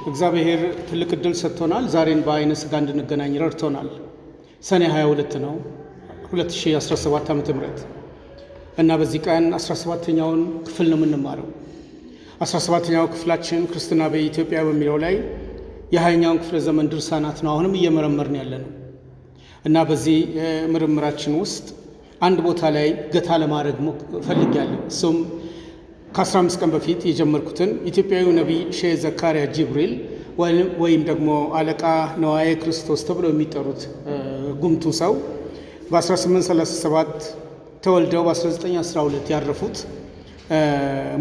እግዚአብሔር ትልቅ ዕድል ሰጥቶናል። ዛሬን በአይነ ስጋ እንድንገናኝ ረድቶናል። ሰኔ 22 ነው 2017 ዓ.ም እና በዚህ ቀን 17ኛውን ክፍል ነው የምንማረው። 17ኛው ክፍላችን ክርስትና በኢትዮጵያ በሚለው ላይ የ20ኛውን ክፍለ ዘመን ድርሳናት ነው አሁንም እየመረመርን ያለነው እና በዚህ ምርምራችን ውስጥ አንድ ቦታ ላይ ገታ ለማድረግ ፈልጌያለሁ። እሱም ከ15 ቀን በፊት የጀመርኩትን ኢትዮጵያዊው ነቢይ ሼህ ዘካርያ ጅብሪል ወይም ደግሞ አለቃ ነዋየ ክርስቶስ ተብለው የሚጠሩት ጉምቱ ሰው በ1837 ተወልደው በ1912 ያረፉት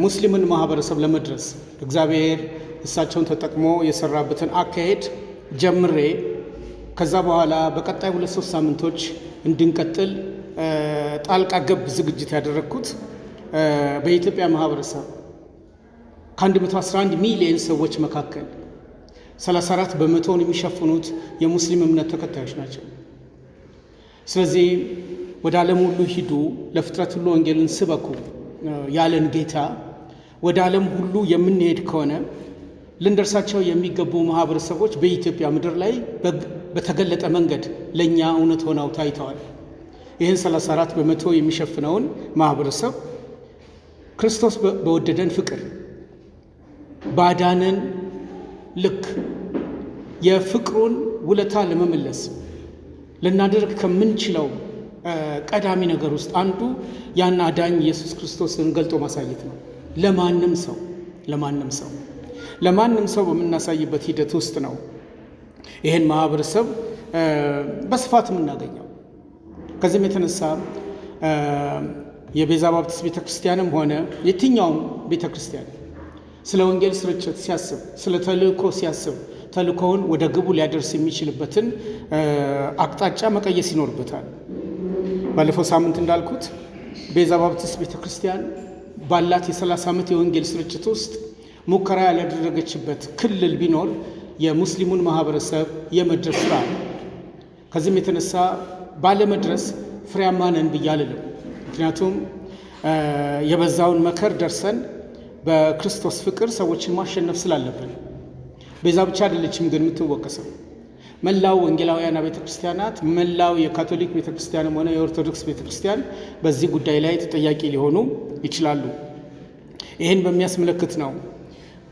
ሙስሊምን ማህበረሰብ ለመድረስ እግዚአብሔር እሳቸውን ተጠቅሞ የሰራበትን አካሄድ ጀምሬ ከዛ በኋላ በቀጣይ 2-3 ሳምንቶች እንድንቀጥል ጣልቃ ገብ ዝግጅት ያደረግኩት በኢትዮጵያ ማህበረሰብ ከ111 ሚሊዮን ሰዎች መካከል 34 በመቶውን የሚሸፍኑት የሙስሊም እምነት ተከታዮች ናቸው። ስለዚህ ወደ ዓለም ሁሉ ሂዱ፣ ለፍጥረት ሁሉ ወንጌልን ስበኩ ያለን ጌታ ወደ ዓለም ሁሉ የምንሄድ ከሆነ ልንደርሳቸው የሚገቡ ማህበረሰቦች በኢትዮጵያ ምድር ላይ በተገለጠ መንገድ ለእኛ እውነት ሆነው ታይተዋል። ይህን 34 በመቶ የሚሸፍነውን ማህበረሰብ ክርስቶስ በወደደን ፍቅር ባዳነን ልክ የፍቅሩን ውለታ ለመመለስ ልናደርግ ከምንችለው ቀዳሚ ነገር ውስጥ አንዱ ያን አዳኝ ኢየሱስ ክርስቶስን ገልጦ ማሳየት ነው። ለማንም ሰው በምናሳይበት ሂደት ውስጥ ነው ይህን ማህበረሰብ በስፋት የምናገኘው። ከዚህም የተነሳ የቤዛ ባፕቲስት ቤተክርስቲያንም ሆነ የትኛውም ቤተክርስቲያን ስለ ወንጌል ስርጭት ሲያስብ፣ ስለ ተልእኮ ሲያስብ ተልእኮውን ወደ ግቡ ሊያደርስ የሚችልበትን አቅጣጫ መቀየስ ይኖርበታል። ባለፈው ሳምንት እንዳልኩት ቤዛ ባፕቲስት ቤተክርስቲያን ባላት የ30 ዓመት የወንጌል ስርጭት ውስጥ ሙከራ ያላደረገችበት ክልል ቢኖር የሙስሊሙን ማህበረሰብ የመድረስ ስራ ነው። ከዚህም የተነሳ ባለመድረስ ፍሬያማ ነን ብዬ አልልም። ምክንያቱም የበዛውን መከር ደርሰን በክርስቶስ ፍቅር ሰዎችን ማሸነፍ ስላለብን። ቤዛ ብቻ አይደለችም ግን የምትወቀሰው። መላው ወንጌላውያን ቤተክርስቲያናት፣ መላው የካቶሊክ ቤተክርስቲያንም ሆነ የኦርቶዶክስ ቤተክርስቲያን በዚህ ጉዳይ ላይ ተጠያቂ ሊሆኑ ይችላሉ። ይህን በሚያስመለክት ነው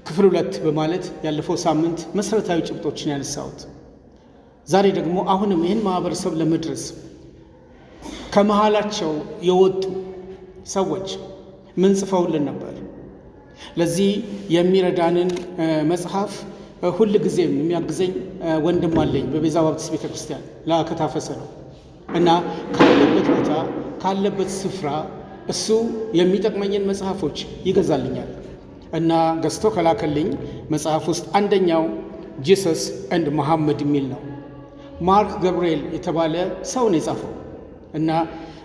ክፍል 2 በማለት ያለፈው ሳምንት መሰረታዊ ጭብጦችን ያነሳሁት። ዛሬ ደግሞ አሁንም ይህን ማህበረሰብ ለመድረስ ከመሃላቸው የወጡ ሰዎች ምን ጽፈውልን ነበር? ለዚህ የሚረዳንን መጽሐፍ ሁል ጊዜም የሚያግዘኝ ወንድም አለኝ በቤዛ ባፕቲስት ቤተክርስቲያን ላከታፈሰ ነው እና ካለበት ቦታ ካለበት ስፍራ እሱ የሚጠቅመኝን መጽሐፎች ይገዛልኛል እና ገዝቶ ከላከልኝ መጽሐፍ ውስጥ አንደኛው ጂሰስ ኤንድ መሐመድ የሚል ነው። ማርክ ገብርኤል የተባለ ሰው ነው የጻፈው እና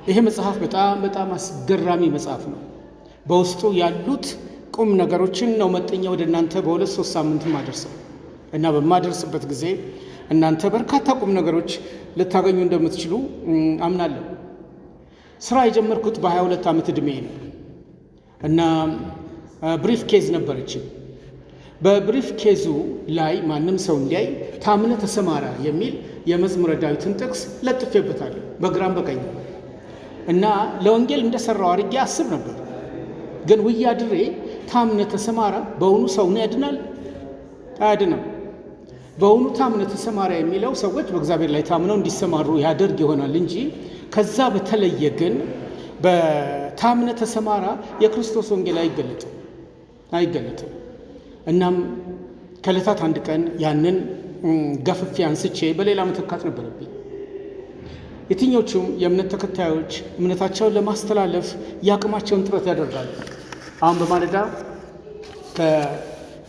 ይሄ መጽሐፍ በጣም አስገራሚ መጽሐፍ ነው። በውስጡ ያሉት ቁም ነገሮችን ነው መጠኛ ወደ እናንተ በ2-3 ሳምንት ማደርሰው እና በማደርስበት ጊዜ እናንተ በርካታ ቁም ነገሮች ልታገኙ እንደምትችሉ አምናለሁ። ስራ የጀመርኩት በ22 ዓመት ዕድሜ ነው እና ብሪፍ ኬዝ ነበረችኝ። በብሪፍ ኬዙ ላይ ማንም ሰው እንዲያይ ታምነ ተሰማራ የሚል የመዝሙረ ዳዊትን ጥቅስ ለጥፌበታለሁ በግራም በቀኝ እና ለወንጌል እንደሰራው አድርጌ አስብ ነበር። ግን ውያ ድሬ ታምነ ተሰማራ በእውኑ ሰውን ያድናል? አያድንም። በእውኑ ታምነ ተሰማራ የሚለው ሰዎች በእግዚአብሔር ላይ ታምነው እንዲሰማሩ ያደርግ ይሆናል እንጂ ከዛ በተለየ ግን በታምነ ተሰማራ የክርስቶስ ወንጌል አይገለጥም። እናም ከዕለታት አንድ ቀን ያንን ገፍፌ አንስቼ በሌላ መተካት ነበረብኝ። የትኞቹም የእምነት ተከታዮች እምነታቸውን ለማስተላለፍ የአቅማቸውን ጥረት ያደርጋሉ። አሁን በማለዳ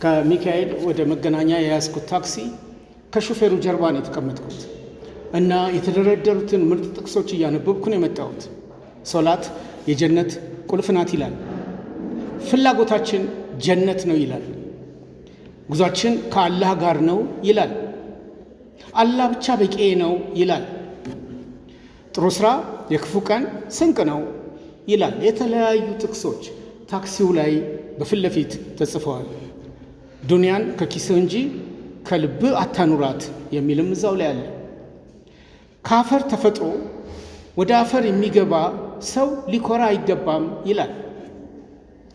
ከሚካኤል ወደ መገናኛ የያዝኩት ታክሲ ከሹፌሩ ጀርባ ነው የተቀመጥኩት እና የተደረደሩትን ምርጥ ጥቅሶች እያነበብኩ ነው የመጣሁት። ሶላት የጀነት ቁልፍ ናት ይላል። ፍላጎታችን ጀነት ነው ይላል። ጉዟችን ከአላህ ጋር ነው ይላል። አላህ ብቻ በቂ ነው ይላል። ጥሩ ስራ የክፉ ቀን ስንቅ ነው ይላል። የተለያዩ ጥቅሶች ታክሲው ላይ በፊት ለፊት ተጽፈዋል። ዱንያን ከኪስህ እንጂ ከልብ አታኑራት የሚልም እዛው ላይ አለ። ከአፈር ተፈጥሮ ወደ አፈር የሚገባ ሰው ሊኮራ አይገባም ይላል።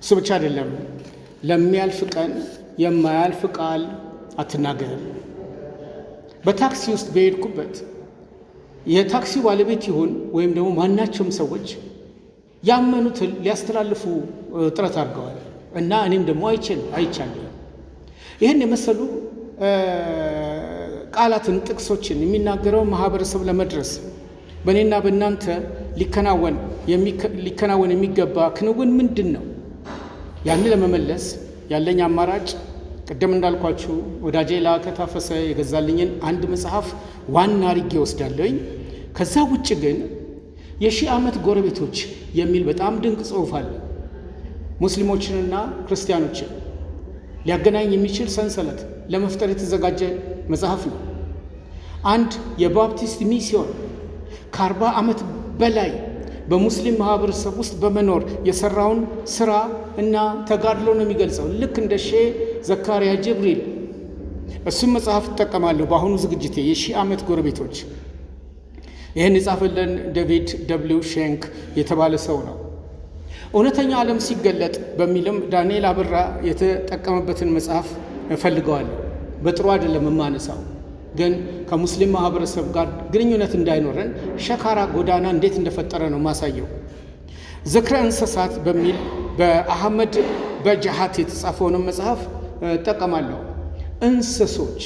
እሱ ብቻ አይደለም፣ ለሚያልፍ ቀን የማያልፍ ቃል አትናገር። በታክሲ ውስጥ በሄድኩበት የታክሲው ባለቤት ይሁን ወይም ደግሞ ማናቸውም ሰዎች ያመኑትን ሊያስተላልፉ ጥረት አድርገዋል እና እኔም ደግሞ አይቻለሁ። ይህን የመሰሉ ቃላትን፣ ጥቅሶችን የሚናገረው ማህበረሰብ ለመድረስ በእኔና በእናንተ ሊከናወን የሚገባ ክንውን ምንድን ነው? ያንን ለመመለስ ያለኝ አማራጭ ቅድም እንዳልኳችሁ ወዳጄ ላከ ታፈሰ የገዛልኝን አንድ መጽሐፍ ዋና አድርጌ ወስዳለኝ። ከዛ ውጭ ግን የሺህ ዓመት ጎረቤቶች የሚል በጣም ድንቅ ጽሑፍ አለ። ሙስሊሞችንና ክርስቲያኖችን ሊያገናኝ የሚችል ሰንሰለት ለመፍጠር የተዘጋጀ መጽሐፍ ነው። አንድ የባፕቲስት ሚስዮን ከ40 ዓመት በላይ በሙስሊም ማህበረሰብ ውስጥ በመኖር የሰራውን ስራ እና ተጋድሎ ነው የሚገልጸው። ልክ እንደ ሼህ ዘካሪያ ጅብሪል እሱም መጽሐፍ እጠቀማለሁ በአሁኑ ዝግጅቴ፣ የሺህ ዓመት ጎረቤቶች። ይህን የጻፈልን ዴቪድ ደብሊው ሼንክ የተባለ ሰው ነው። እውነተኛ ዓለም ሲገለጥ በሚልም ዳንኤል አበራ የተጠቀመበትን መጽሐፍ እፈልገዋለሁ። በጥሩ አይደለም የማነሳው፣ ግን ከሙስሊም ማህበረሰብ ጋር ግንኙነት እንዳይኖረን ሸካራ ጎዳና እንዴት እንደፈጠረ ነው ማሳየው። ዝክረ እንስሳት በሚል በአህመድ በጃሃት የተጻፈውንም መጽሐፍ እጠቀማለሁ። እንስሶች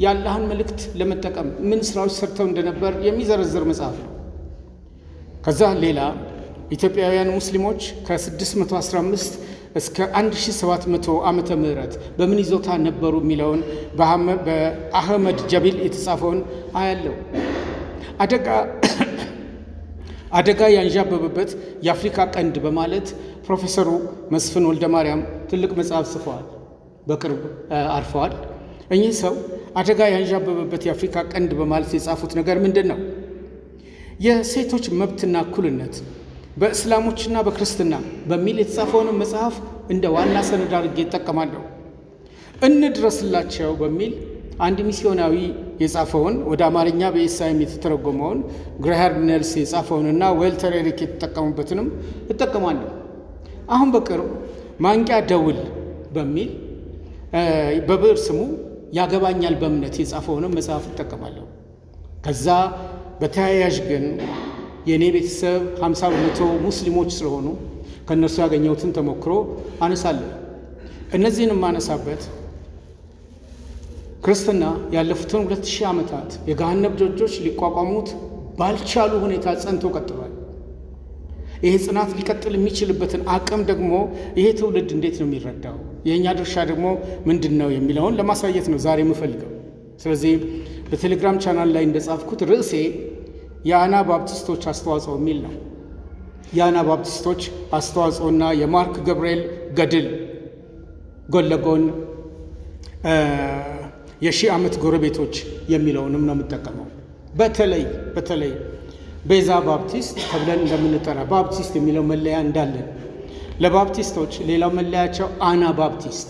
የአላህን መልእክት ለመጠቀም ምን ስራዎች ሰርተው እንደነበር የሚዘረዝር መጽሐፍ ነው። ከዛ ሌላ ኢትዮጵያውያን ሙስሊሞች ከ615 እስከ 1700 ዓመተ ምህረት በምን ይዞታ ነበሩ የሚለውን በአህመድ ጀቢል የተጻፈውን አያለው። አደጋ ያንዣበበበት የአፍሪካ ቀንድ በማለት ፕሮፌሰሩ መስፍን ወልደ ማርያም ትልቅ መጽሐፍ ጽፈዋል። በቅርብ አርፈዋል። እኚህ ሰው አደጋ ያንዣበበበት የአፍሪካ ቀንድ በማለት የጻፉት ነገር ምንድን ነው? የሴቶች መብትና እኩልነት በእስላሞችና በክርስትና በሚል የተጻፈውንም መጽሐፍ እንደ ዋና ሰነድ አድርጌ እጠቀማለሁ። እንድረስላቸው በሚል አንድ ሚስዮናዊ የጻፈውን ወደ አማርኛ በኢሳይም የተተረጎመውን ግሬሃርድ ኔልስ የጻፈውንና ዌልተር ኤሪክ የተጠቀሙበትንም እጠቀማለሁ። አሁን በቅርብ ማንቂያ ደውል በሚል በብዕር ስሙ ያገባኛል በእምነት የጻፈውንም መጽሐፍ እጠቀማለሁ። ከዛ በተያያዥ ግን የእኔ ቤተሰብ 50% ሙስሊሞች ስለሆኑ ከእነርሱ ያገኘሁትን ተሞክሮ አነሳለሁ። እነዚህን የማነሳበት ክርስትና ያለፉትን 2000 ዓመታት የገሃነብ ደጆች ሊቋቋሙት ባልቻሉ ሁኔታ ጸንቶ ቀጥሏል። ይሄ ጽናት ሊቀጥል የሚችልበትን አቅም ደግሞ ይሄ ትውልድ እንዴት ነው የሚረዳው፣ የእኛ ድርሻ ደግሞ ምንድን ነው የሚለውን ለማሳየት ነው ዛሬ የምፈልገው። ስለዚህ በቴሌግራም ቻናል ላይ እንደጻፍኩት ርዕሴ የአና ባፕቲስቶች አስተዋጽኦ የሚል ነው። የአና ባፕቲስቶች አስተዋጽኦና የማርክ ገብርኤል ገድል ጎን ለጎን የሺህ ዓመት ጎረቤቶች የሚለውንም ነው የምጠቀመው። በተለይ ቤዛ ባፕቲስት ተብለን እንደምንጠራ ባፕቲስት የሚለው መለያ እንዳለን ለባፕቲስቶች ሌላው መለያቸው አና ባፕቲስት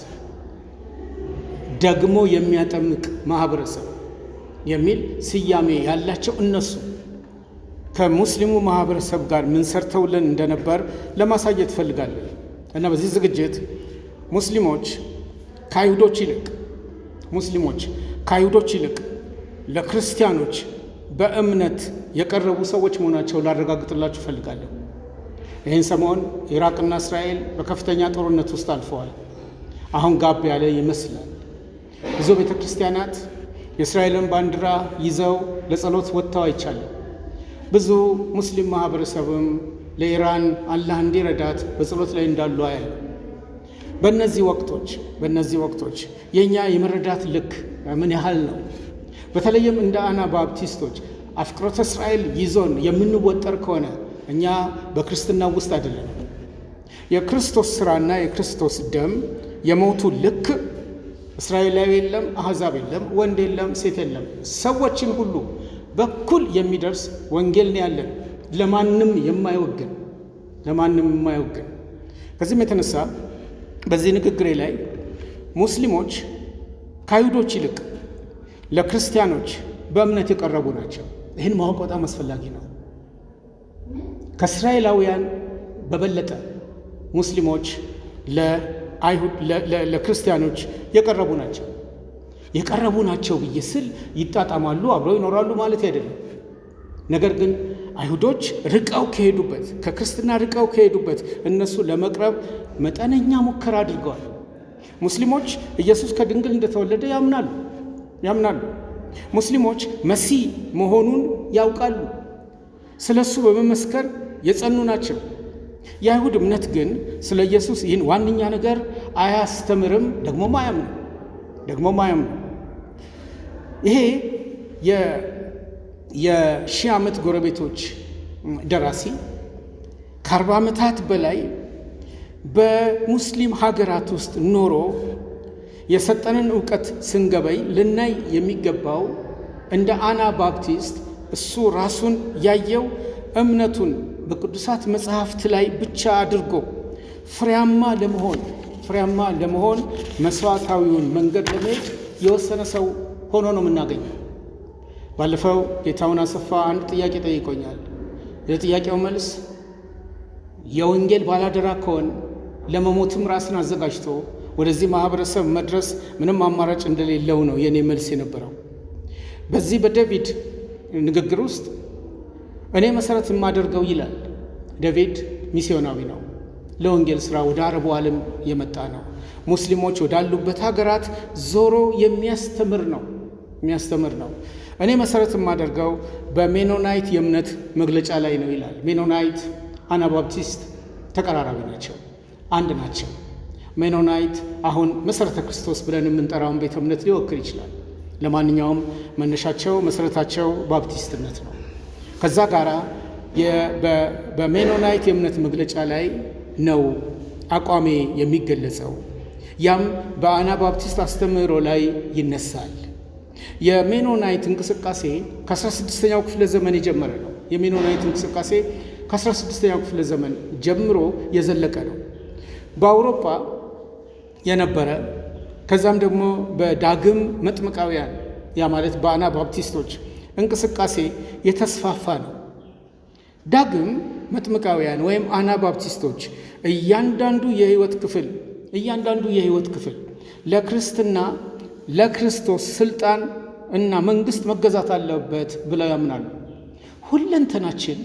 ደግሞ የሚያጠምቅ ማህበረሰብ የሚል ስያሜ ያላቸው እነሱ ከሙስሊሙ ማህበረሰብ ጋር ምን ሰርተውልን እንደነበር ለማሳየት ፈልጋለሁ እና በዚህ ዝግጅት ሙስሊሞች ከአይሁዶች ይልቅ ለክርስቲያኖች በእምነት የቀረቡ ሰዎች መሆናቸው ላረጋግጥላችሁ ፈልጋለሁ። ይህን ሰሞን ኢራቅና እስራኤል በከፍተኛ ጦርነት ውስጥ አልፈዋል። አሁን ጋብ ያለ ይመስላል። ብዙ ቤተ ክርስቲያናት የእስራኤልን ባንዲራ ይዘው ለጸሎት ወጥተው አይቻልም። ብዙ ሙስሊም ማህበረሰብም ለኢራን አላህ እንዲረዳት በጸሎት ላይ እንዳሉ አያለ። በእነዚህ ወቅቶች የእኛ የመረዳት ልክ ምን ያህል ነው? በተለይም እንደ አና ባፕቲስቶች አፍቅሮተ እስራኤል ይዞን የምንወጠር ከሆነ እኛ በክርስትና ውስጥ አይደለም። የክርስቶስ ስራና የክርስቶስ ደም የሞቱ ልክ እስራኤላዊ የለም፣ አሕዛብ የለም፣ ወንድ የለም፣ ሴት የለም፣ ሰዎችን ሁሉ በኩል የሚደርስ ወንጌል ነው ያለን፣ ለማንም የማይወግን። ከዚህም የተነሳ በዚህ ንግግሬ ላይ ሙስሊሞች ከአይሁዶች ይልቅ ለክርስቲያኖች በእምነት የቀረቡ ናቸው። ይህን ማወቅ በጣም አስፈላጊ ነው። ከእስራኤላውያን በበለጠ ሙስሊሞች ለክርስቲያኖች የቀረቡ ናቸው። የቀረቡ ናቸው ብዬ ስል ይጣጣማሉ፣ አብረው ይኖራሉ ማለት አይደለም። ነገር ግን አይሁዶች ርቀው ከሄዱበት፣ ከክርስትና ርቀው ከሄዱበት እነሱ ለመቅረብ መጠነኛ ሙከራ አድርገዋል። ሙስሊሞች ኢየሱስ ከድንግል እንደተወለደ ያምናሉ። ሙስሊሞች መሲህ መሆኑን ያውቃሉ። ስለ እሱ በመመስከር የጸኑ ናቸው። የአይሁድ እምነት ግን ስለ ኢየሱስ ይህን ዋነኛ ነገር አያስተምርም፣ ደግሞም አያምኑ። ይሄ የሺህ ዓመት ጎረቤቶች ደራሲ ከ40 ዓመታት በላይ በሙስሊም ሀገራት ውስጥ ኖሮ የሰጠንን እውቀት ስንገበይ ልናይ የሚገባው እንደ አና ባፕቲስት እሱ ራሱን ያየው እምነቱን በቅዱሳት መጽሐፍት ላይ ብቻ አድርጎ ፍሬያማ ለመሆን መስዋዕታዊውን መንገድ ለመሄድ የወሰነ ሰው ሆኖ ነው የምናገኘው። ባለፈው ጌታውን አሰፋ አንድ ጥያቄ ጠይቆኛል። ለጥያቄው መልስ የወንጌል ባላደራ ከሆን ለመሞትም ራስን አዘጋጅቶ ወደዚህ ማህበረሰብ መድረስ ምንም አማራጭ እንደሌለው ነው የኔ መልስ የነበረው። በዚህ በዴቪድ ንግግር ውስጥ እኔ መሰረት የማደርገው ይላል። ዴቪድ ሚስዮናዊ ነው። ለወንጌል ስራ ወደ አረቡ ዓለም የመጣ ነው። ሙስሊሞች ወዳሉበት ሀገራት ዞሮ የሚያስተምር ነው። እኔ መሰረት የማደርገው በሜኖናይት የእምነት መግለጫ ላይ ነው ይላል። ሜኖናይት አናባፕቲስት ተቀራራቢ ናቸው፣ አንድ ናቸው። ሜኖናይት አሁን መሰረተ ክርስቶስ ብለን የምንጠራውን ቤተ እምነት ሊወክል ይችላል። ለማንኛውም መነሻቸው መሰረታቸው ባፕቲስትነት ነው። ከዛ ጋራ በሜኖናይት የእምነት መግለጫ ላይ ነው አቋሜ የሚገለጸው። ያም በአናባፕቲስት አስተምህሮ ላይ ይነሳል። የሜኖናይት እንቅስቃሴ ከ16ኛው ክፍለ ዘመን የጀመረ ነው። የሜኖናይት እንቅስቃሴ ከ16ኛው ክፍለ ዘመን ጀምሮ የዘለቀ ነው። በአውሮፓ የነበረ ከዛም ደግሞ በዳግም መጥምቃውያን ያ ማለት በአናባፕቲስቶች እንቅስቃሴ የተስፋፋ ነው። ዳግም መጥምቃውያን ወይም አናባፕቲስቶች እያንዳንዱ የህይወት ክፍል ለክርስትና ለክርስቶስ ስልጣን እና መንግስት መገዛት አለበት ብለው ያምናሉ። ሁለንተናችን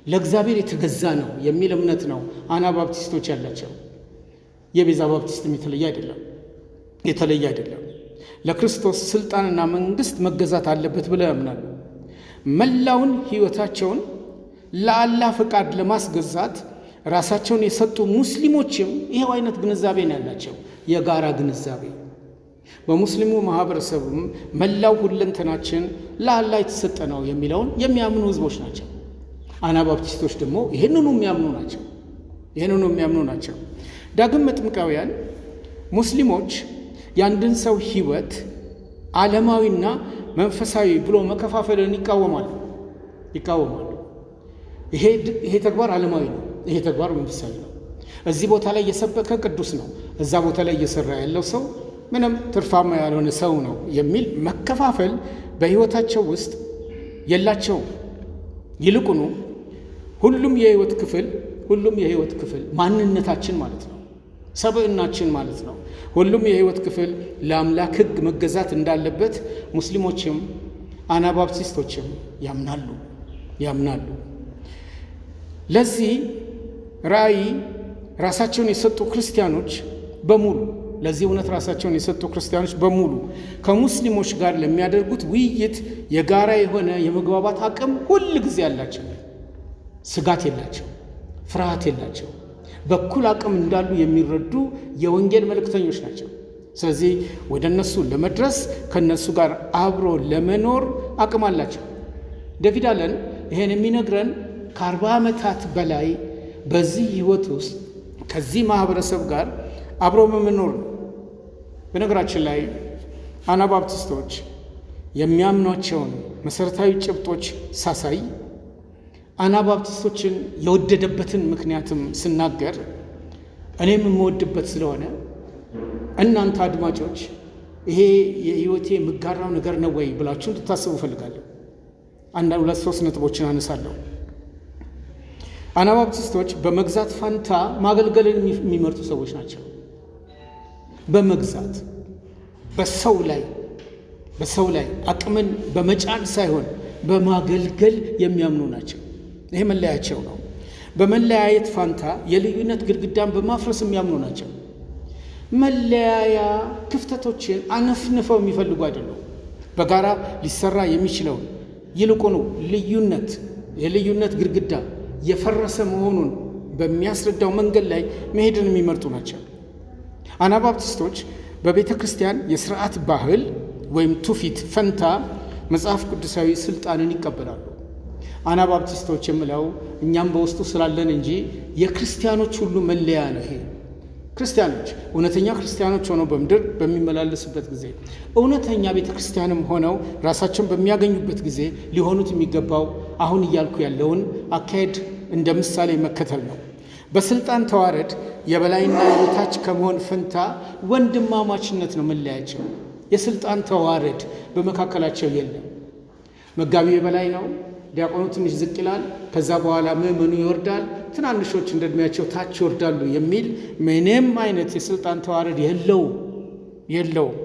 ለእግዚአብሔር የተገዛ ነው የሚል እምነት ነው አናባፕቲስቶች ያላቸው። የቤዛ ባፕቲስትም የተለየ አይደለም። ለክርስቶስ ስልጣንና መንግስት መገዛት አለበት ብለው ያምናሉ። መላውን ህይወታቸውን ለአላህ ፈቃድ ለማስገዛት ራሳቸውን የሰጡ ሙስሊሞችም ይሄው አይነት ግንዛቤ ነው ያላቸው፣ የጋራ ግንዛቤ። በሙስሊሙ ማህበረሰብም መላው ሁለንተናችን ለአላህ የተሰጠ ነው የሚለውን የሚያምኑ ህዝቦች ናቸው። አናባፕቲስቶች ደግሞ ይህንኑ የሚያምኑ ናቸው። ዳግም መጥምቃውያን ሙስሊሞች የአንድን ሰው ህይወት ዓለማዊና መንፈሳዊ ብሎ መከፋፈልን ይቃወማሉ። ይሄ ተግባር ዓለማዊ ነው፣ ይሄ ተግባር መንፈሳዊ ነው። እዚህ ቦታ ላይ እየሰበከ ቅዱስ ነው፣ እዛ ቦታ ላይ እየሰራ ያለው ሰው ምንም ትርፋማ ያልሆነ ሰው ነው የሚል መከፋፈል በህይወታቸው ውስጥ የላቸው። ይልቁኑ ሁሉም የህይወት ክፍል ማንነታችን ማለት ነው፣ ሰብዕናችን ማለት ነው። ሁሉም የህይወት ክፍል ለአምላክ ህግ መገዛት እንዳለበት ሙስሊሞችም አናባፕቲስቶችም ያምናሉ። ለዚህ ራእይ ራሳቸውን የሰጡ ክርስቲያኖች በሙሉ ለዚህ እውነት ራሳቸውን የሰጡ ክርስቲያኖች በሙሉ ከሙስሊሞች ጋር ለሚያደርጉት ውይይት የጋራ የሆነ የመግባባት አቅም ሁል ጊዜ ያላቸው፣ ስጋት የላቸው፣ ፍርሃት የላቸው፣ በኩል አቅም እንዳሉ የሚረዱ የወንጌል መልእክተኞች ናቸው። ስለዚህ ወደ እነሱ ለመድረስ ከነሱ ጋር አብሮ ለመኖር አቅም አላቸው። ዴቪድ አለን ይሄን የሚነግረን ከ40 ዓመታት በላይ በዚህ ህይወት ውስጥ ከዚህ ማህበረሰብ ጋር አብሮ በመኖር ነው። በነገራችን ላይ አናባፕቲስቶች የሚያምኗቸውን መሰረታዊ ጭብጦች ሳሳይ አናባፕቲስቶችን የወደደበትን ምክንያትም ስናገር እኔም የምወድበት ስለሆነ እናንተ አድማጮች ይሄ የህይወቴ የምጋራው ነገር ነው ወይ ብላችሁ እንድታስቡ እፈልጋለሁ። አንዳንድ 2-3 ነጥቦችን አነሳለሁ። አናባፕቲስቶች በመግዛት ፋንታ ማገልገልን የሚመርጡ ሰዎች ናቸው። በመግዛት በሰው ላይ አቅምን በመጫን ሳይሆን በማገልገል የሚያምኑ ናቸው። ይሄ መለያቸው ነው። በመለያየት ፋንታ የልዩነት ግድግዳን በማፍረስ የሚያምኑ ናቸው። መለያያ ክፍተቶችን አነፍንፈው የሚፈልጉ አይደሉም። በጋራ ሊሰራ የሚችለውን ይልቁኑ የልዩነት ግድግዳ የፈረሰ መሆኑን በሚያስረዳው መንገድ ላይ መሄድን የሚመርጡ ናቸው። አናባፕቲስቶች በቤተ ክርስቲያን የስርዓት ባህል ወይም ትውፊት ፈንታ መጽሐፍ ቅዱሳዊ ስልጣንን ይቀበላሉ። አናባፕቲስቶች የምለው እኛም በውስጡ ስላለን እንጂ የክርስቲያኖች ሁሉ መለያ ነው። ይሄ ክርስቲያኖች እውነተኛ ክርስቲያኖች ሆነው በምድር በሚመላለሱበት ጊዜ እውነተኛ ቤተ ክርስቲያንም ሆነው ራሳቸውን በሚያገኙበት ጊዜ ሊሆኑት የሚገባው አሁን እያልኩ ያለውን አካሄድ እንደ ምሳሌ መከተል ነው። በስልጣን ተዋረድ የበላይና የበታች ከመሆን ፈንታ ወንድማማችነት ነው መለያቸው። የስልጣን ተዋረድ በመካከላቸው የለም። መጋቢው የበላይ ነው፣ ዲያቆኑ ትንሽ ዝቅ ይላል፣ ከዛ በኋላ ምዕመኑ ይወርዳል፣ ትናንሾች እንደ ዕድሜያቸው ታች ይወርዳሉ የሚል ምንም አይነት የስልጣን ተዋረድ የለውም።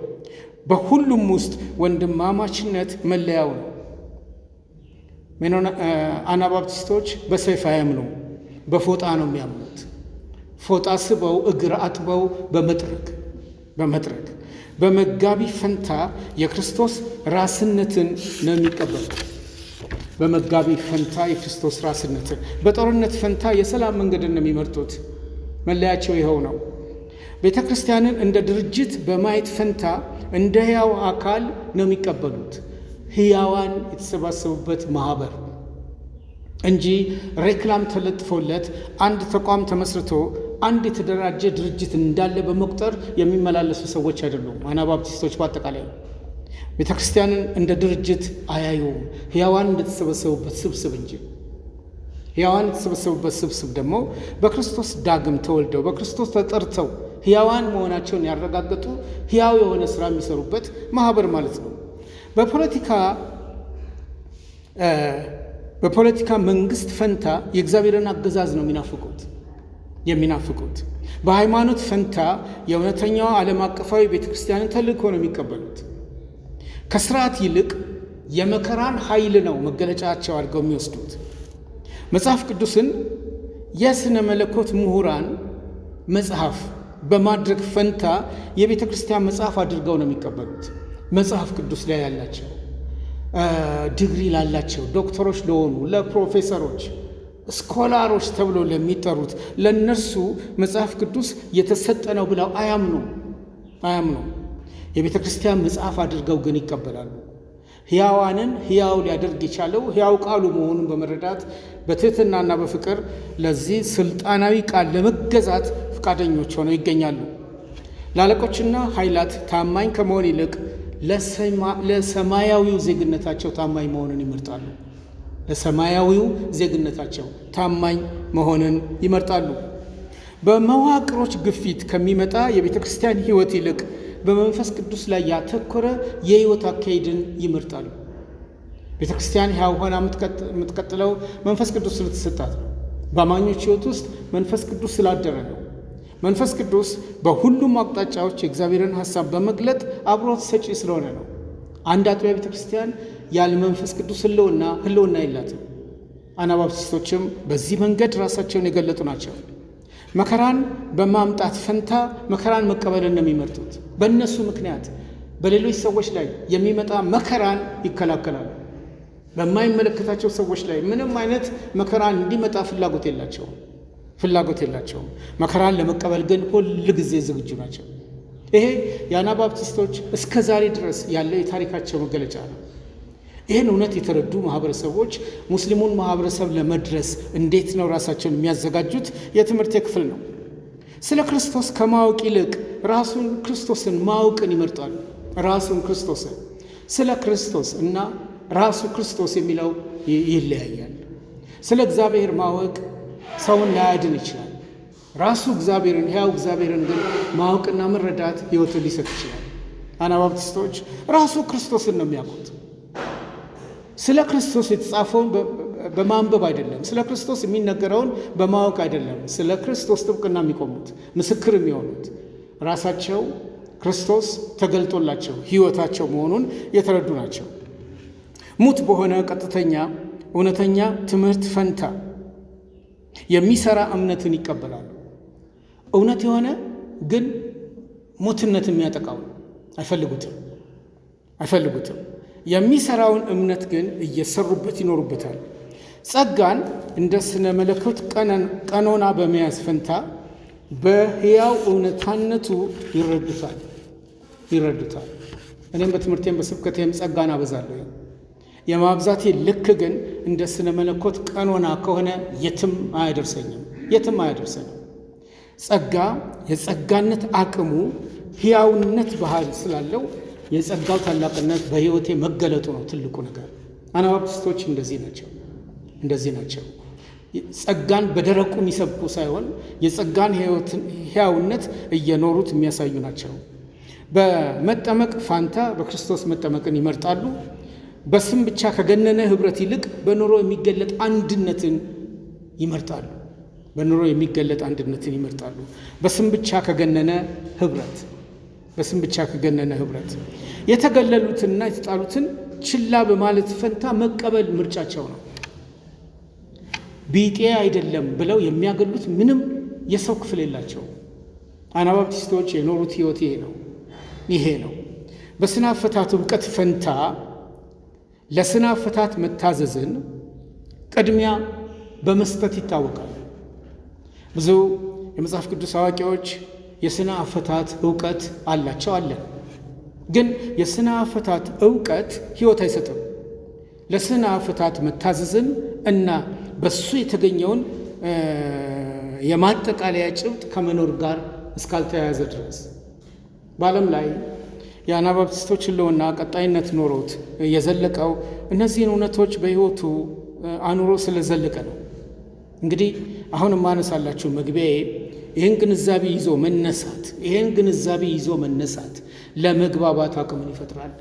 በሁሉም ውስጥ ወንድማማችነት መለያው ነው። አናባፕቲስቶች በሰይፍ አያምኑም፣ በፎጣ ነው የሚያምኑት። ፎጣ ስበው እግር አጥበው በመጥረግ በመጋቢ ፈንታ የክርስቶስ ራስነትን ነው የሚቀበሉት። በመጋቢ ፈንታ የክርስቶስ ራስነትን፣ በጦርነት ፈንታ የሰላም መንገድን ነው የሚመርጡት። መለያቸው ይኸው ነው። ቤተ ክርስቲያንን እንደ ድርጅት በማየት ፈንታ እንደ ሕያው አካል ነው የሚቀበሉት። ሕያዋን የተሰባሰቡበት ማህበር እንጂ ሬክላም ተለጥፎለት አንድ ተቋም ተመስርቶ አንድ የተደራጀ ድርጅት እንዳለ በመቁጠር የሚመላለሱ ሰዎች አይደሉም አናባፕቲስቶች። በአጠቃላይ ቤተ ክርስቲያንን እንደ ድርጅት አያዩም፣ ሕያዋን እንደተሰበሰቡበት ስብስብ እንጂ። ሕያዋን የተሰበሰቡበት ስብስብ ደግሞ በክርስቶስ ዳግም ተወልደው በክርስቶስ ተጠርተው ሕያዋን መሆናቸውን ያረጋገጡ ሕያው የሆነ ስራ የሚሰሩበት ማህበር ማለት ነው። በፖለቲካ መንግስት ፈንታ የእግዚአብሔርን አገዛዝ ነው የሚናፍቁት። በሃይማኖት ፈንታ የእውነተኛዋ ዓለም አቀፋዊ ቤተ ክርስቲያንን ተልእኮ ነው የሚቀበሉት። ከስርዓት ይልቅ የመከራን ኃይል ነው መገለጫቸው አድርገው የሚወስዱት። መጽሐፍ ቅዱስን የስነ መለኮት ምሁራን መጽሐፍ በማድረግ ፈንታ የቤተ ክርስቲያን መጽሐፍ አድርገው ነው የሚቀበሉት። መጽሐፍ ቅዱስ ላይ ያላቸው ዲግሪ ላላቸው ዶክተሮች ለሆኑ ለፕሮፌሰሮች ስኮላሮች ተብሎ ለሚጠሩት ለነርሱ መጽሐፍ ቅዱስ የተሰጠ ነው ብለው አያምኑም። የቤተ ክርስቲያን መጽሐፍ አድርገው ግን ይቀበላሉ። ሕያዋንን ሕያው ሊያደርግ የቻለው ሕያው ቃሉ መሆኑን በመረዳት በትህትናና በፍቅር ለዚህ ስልጣናዊ ቃል ለመገዛት ፈቃደኞች ሆነው ይገኛሉ። ለአለቆችና ኃይላት ታማኝ ከመሆን ይልቅ ለሰማያዊው ዜግነታቸው ታማኝ መሆንን ይመርጣሉ። ለሰማያዊው ዜግነታቸው ታማኝ መሆንን ይመርጣሉ። በመዋቅሮች ግፊት ከሚመጣ የቤተ ክርስቲያን ሕይወት ይልቅ በመንፈስ ቅዱስ ላይ ያተኮረ የሕይወት አካሄድን ይመርጣሉ። ቤተ ክርስቲያን ሕያው ሆና የምትቀጥለው መንፈስ ቅዱስ ስለተሰጣት ነው። በአማኞች ሕይወት ውስጥ መንፈስ ቅዱስ ስላደረ ነው። መንፈስ ቅዱስ በሁሉም አቅጣጫዎች የእግዚአብሔርን ሐሳብ በመግለጥ አብሮት ሰጪ ስለሆነ ነው። አንድ አጥቢያ ቤተ ክርስቲያን ያለ መንፈስ ቅዱስ ህልውና የላትም። አናባፕቲስቶችም በዚህ መንገድ ራሳቸውን የገለጡ ናቸው። መከራን በማምጣት ፈንታ መከራን መቀበልን ነው የሚመርጡት። በእነሱ ምክንያት በሌሎች ሰዎች ላይ የሚመጣ መከራን ይከላከላሉ። በማይመለከታቸው ሰዎች ላይ ምንም አይነት መከራን እንዲመጣ ፍላጎት የላቸውም። መከራን ለመቀበል ግን ሁል ጊዜ ዝግጁ ናቸው። ይሄ የአናባፕቲስቶች እስከ ዛሬ ድረስ ያለው የታሪካቸው መገለጫ ነው። ይህን እውነት የተረዱ ማህበረሰቦች ሙስሊሙን ማህበረሰብ ለመድረስ እንዴት ነው ራሳቸውን የሚያዘጋጁት? የትምህርት ክፍል ነው። ስለ ክርስቶስ ከማወቅ ይልቅ ራሱን ክርስቶስን ማወቅን ይመርጣሉ። ራሱን ክርስቶስን ስለ ክርስቶስ እና ራሱ ክርስቶስ የሚለው ይለያያል። ስለ እግዚአብሔር ማወቅ ሰውን ላያድን ይችላል። ራሱ እግዚአብሔርን ሕያው እግዚአብሔርን ግን ማወቅና መረዳት ሕይወትን ሊሰጥ ይችላል። አናባፕቲስቶች ራሱ ክርስቶስን ነው የሚያውቁት። ስለ ክርስቶስ የተጻፈውን በማንበብ አይደለም፣ ስለ ክርስቶስ የሚነገረውን በማወቅ አይደለም። ስለ ክርስቶስ ጥብቅና የሚቆሙት ምስክር የሚሆኑት ራሳቸው ክርስቶስ ተገልጦላቸው ሕይወታቸው መሆኑን የተረዱ ናቸው። ሙት በሆነ ቀጥተኛ እውነተኛ ትምህርት ፈንታ የሚሰራ እምነትን ይቀበላሉ። እውነት የሆነ ግን ሙትነት የሚያጠቃው አይፈልጉትም። የሚሰራውን እምነት ግን እየሰሩበት ይኖሩበታል። ጸጋን እንደ ስነ መለኮት ቀኖና በመያዝ ፈንታ በሕያው እውነታነቱ ይረዱታል። እኔም በትምህርቴም በስብከቴም ጸጋን አበዛለሁ። የማብዛቴ ልክ ግን እንደ ስነ መለኮት ቀኖና ከሆነ የትም አያደርሰኝም። ጸጋ የጸጋነት አቅሙ ሕያውነት ባህል ስላለው የጸጋው ታላቅነት በሕይወቴ መገለጡ ነው ትልቁ ነገር። አናባፕቲስቶች እንደዚህ ናቸው። ጸጋን በደረቁ የሚሰብኩ ሳይሆን የጸጋን ሕያውነት እየኖሩት የሚያሳዩ ናቸው። በመጠመቅ ፋንታ በክርስቶስ መጠመቅን ይመርጣሉ። በስም ብቻ ከገነነ ኅብረት ይልቅ በኑሮ የሚገለጥ አንድነትን ይመርጣሉ። በስም ብቻ ከገነነ ኅብረት የተገለሉትንና የተጣሉትን ችላ በማለት ፈንታ መቀበል ምርጫቸው ነው። ቢጤ አይደለም ብለው የሚያገሉት ምንም የሰው ክፍል የላቸው። አናባፕቲስቶች የኖሩት ሕይወት ይሄ ነው። በስነ አፈታት እውቀት ፈንታ ለስነ አፈታት መታዘዝን ቅድሚያ በመስጠት ይታወቃል። ብዙ የመጽሐፍ ቅዱስ አዋቂዎች የስነ አፈታት እውቀት አለን፣ ግን የስነ አፈታት እውቀት ሕይወት አይሰጥም። ለስነ አፈታት መታዘዝን እና በሱ የተገኘውን የማጠቃለያ ጭብጥ ከመኖር ጋር እስካልተያያዘ ድረስ በዓለም ላይ የአናባፕቲስቶች ሕልውና ቀጣይነት ኖሮት የዘለቀው እነዚህን እውነቶች በሕይወቱ አኑሮ ስለዘለቀ ነው። እንግዲህ አሁን ማነሳላችሁ መግቢያዬ ይህን ግንዛቤ ይዞ መነሳት ለመግባባት አቅምን ይፈጥራል።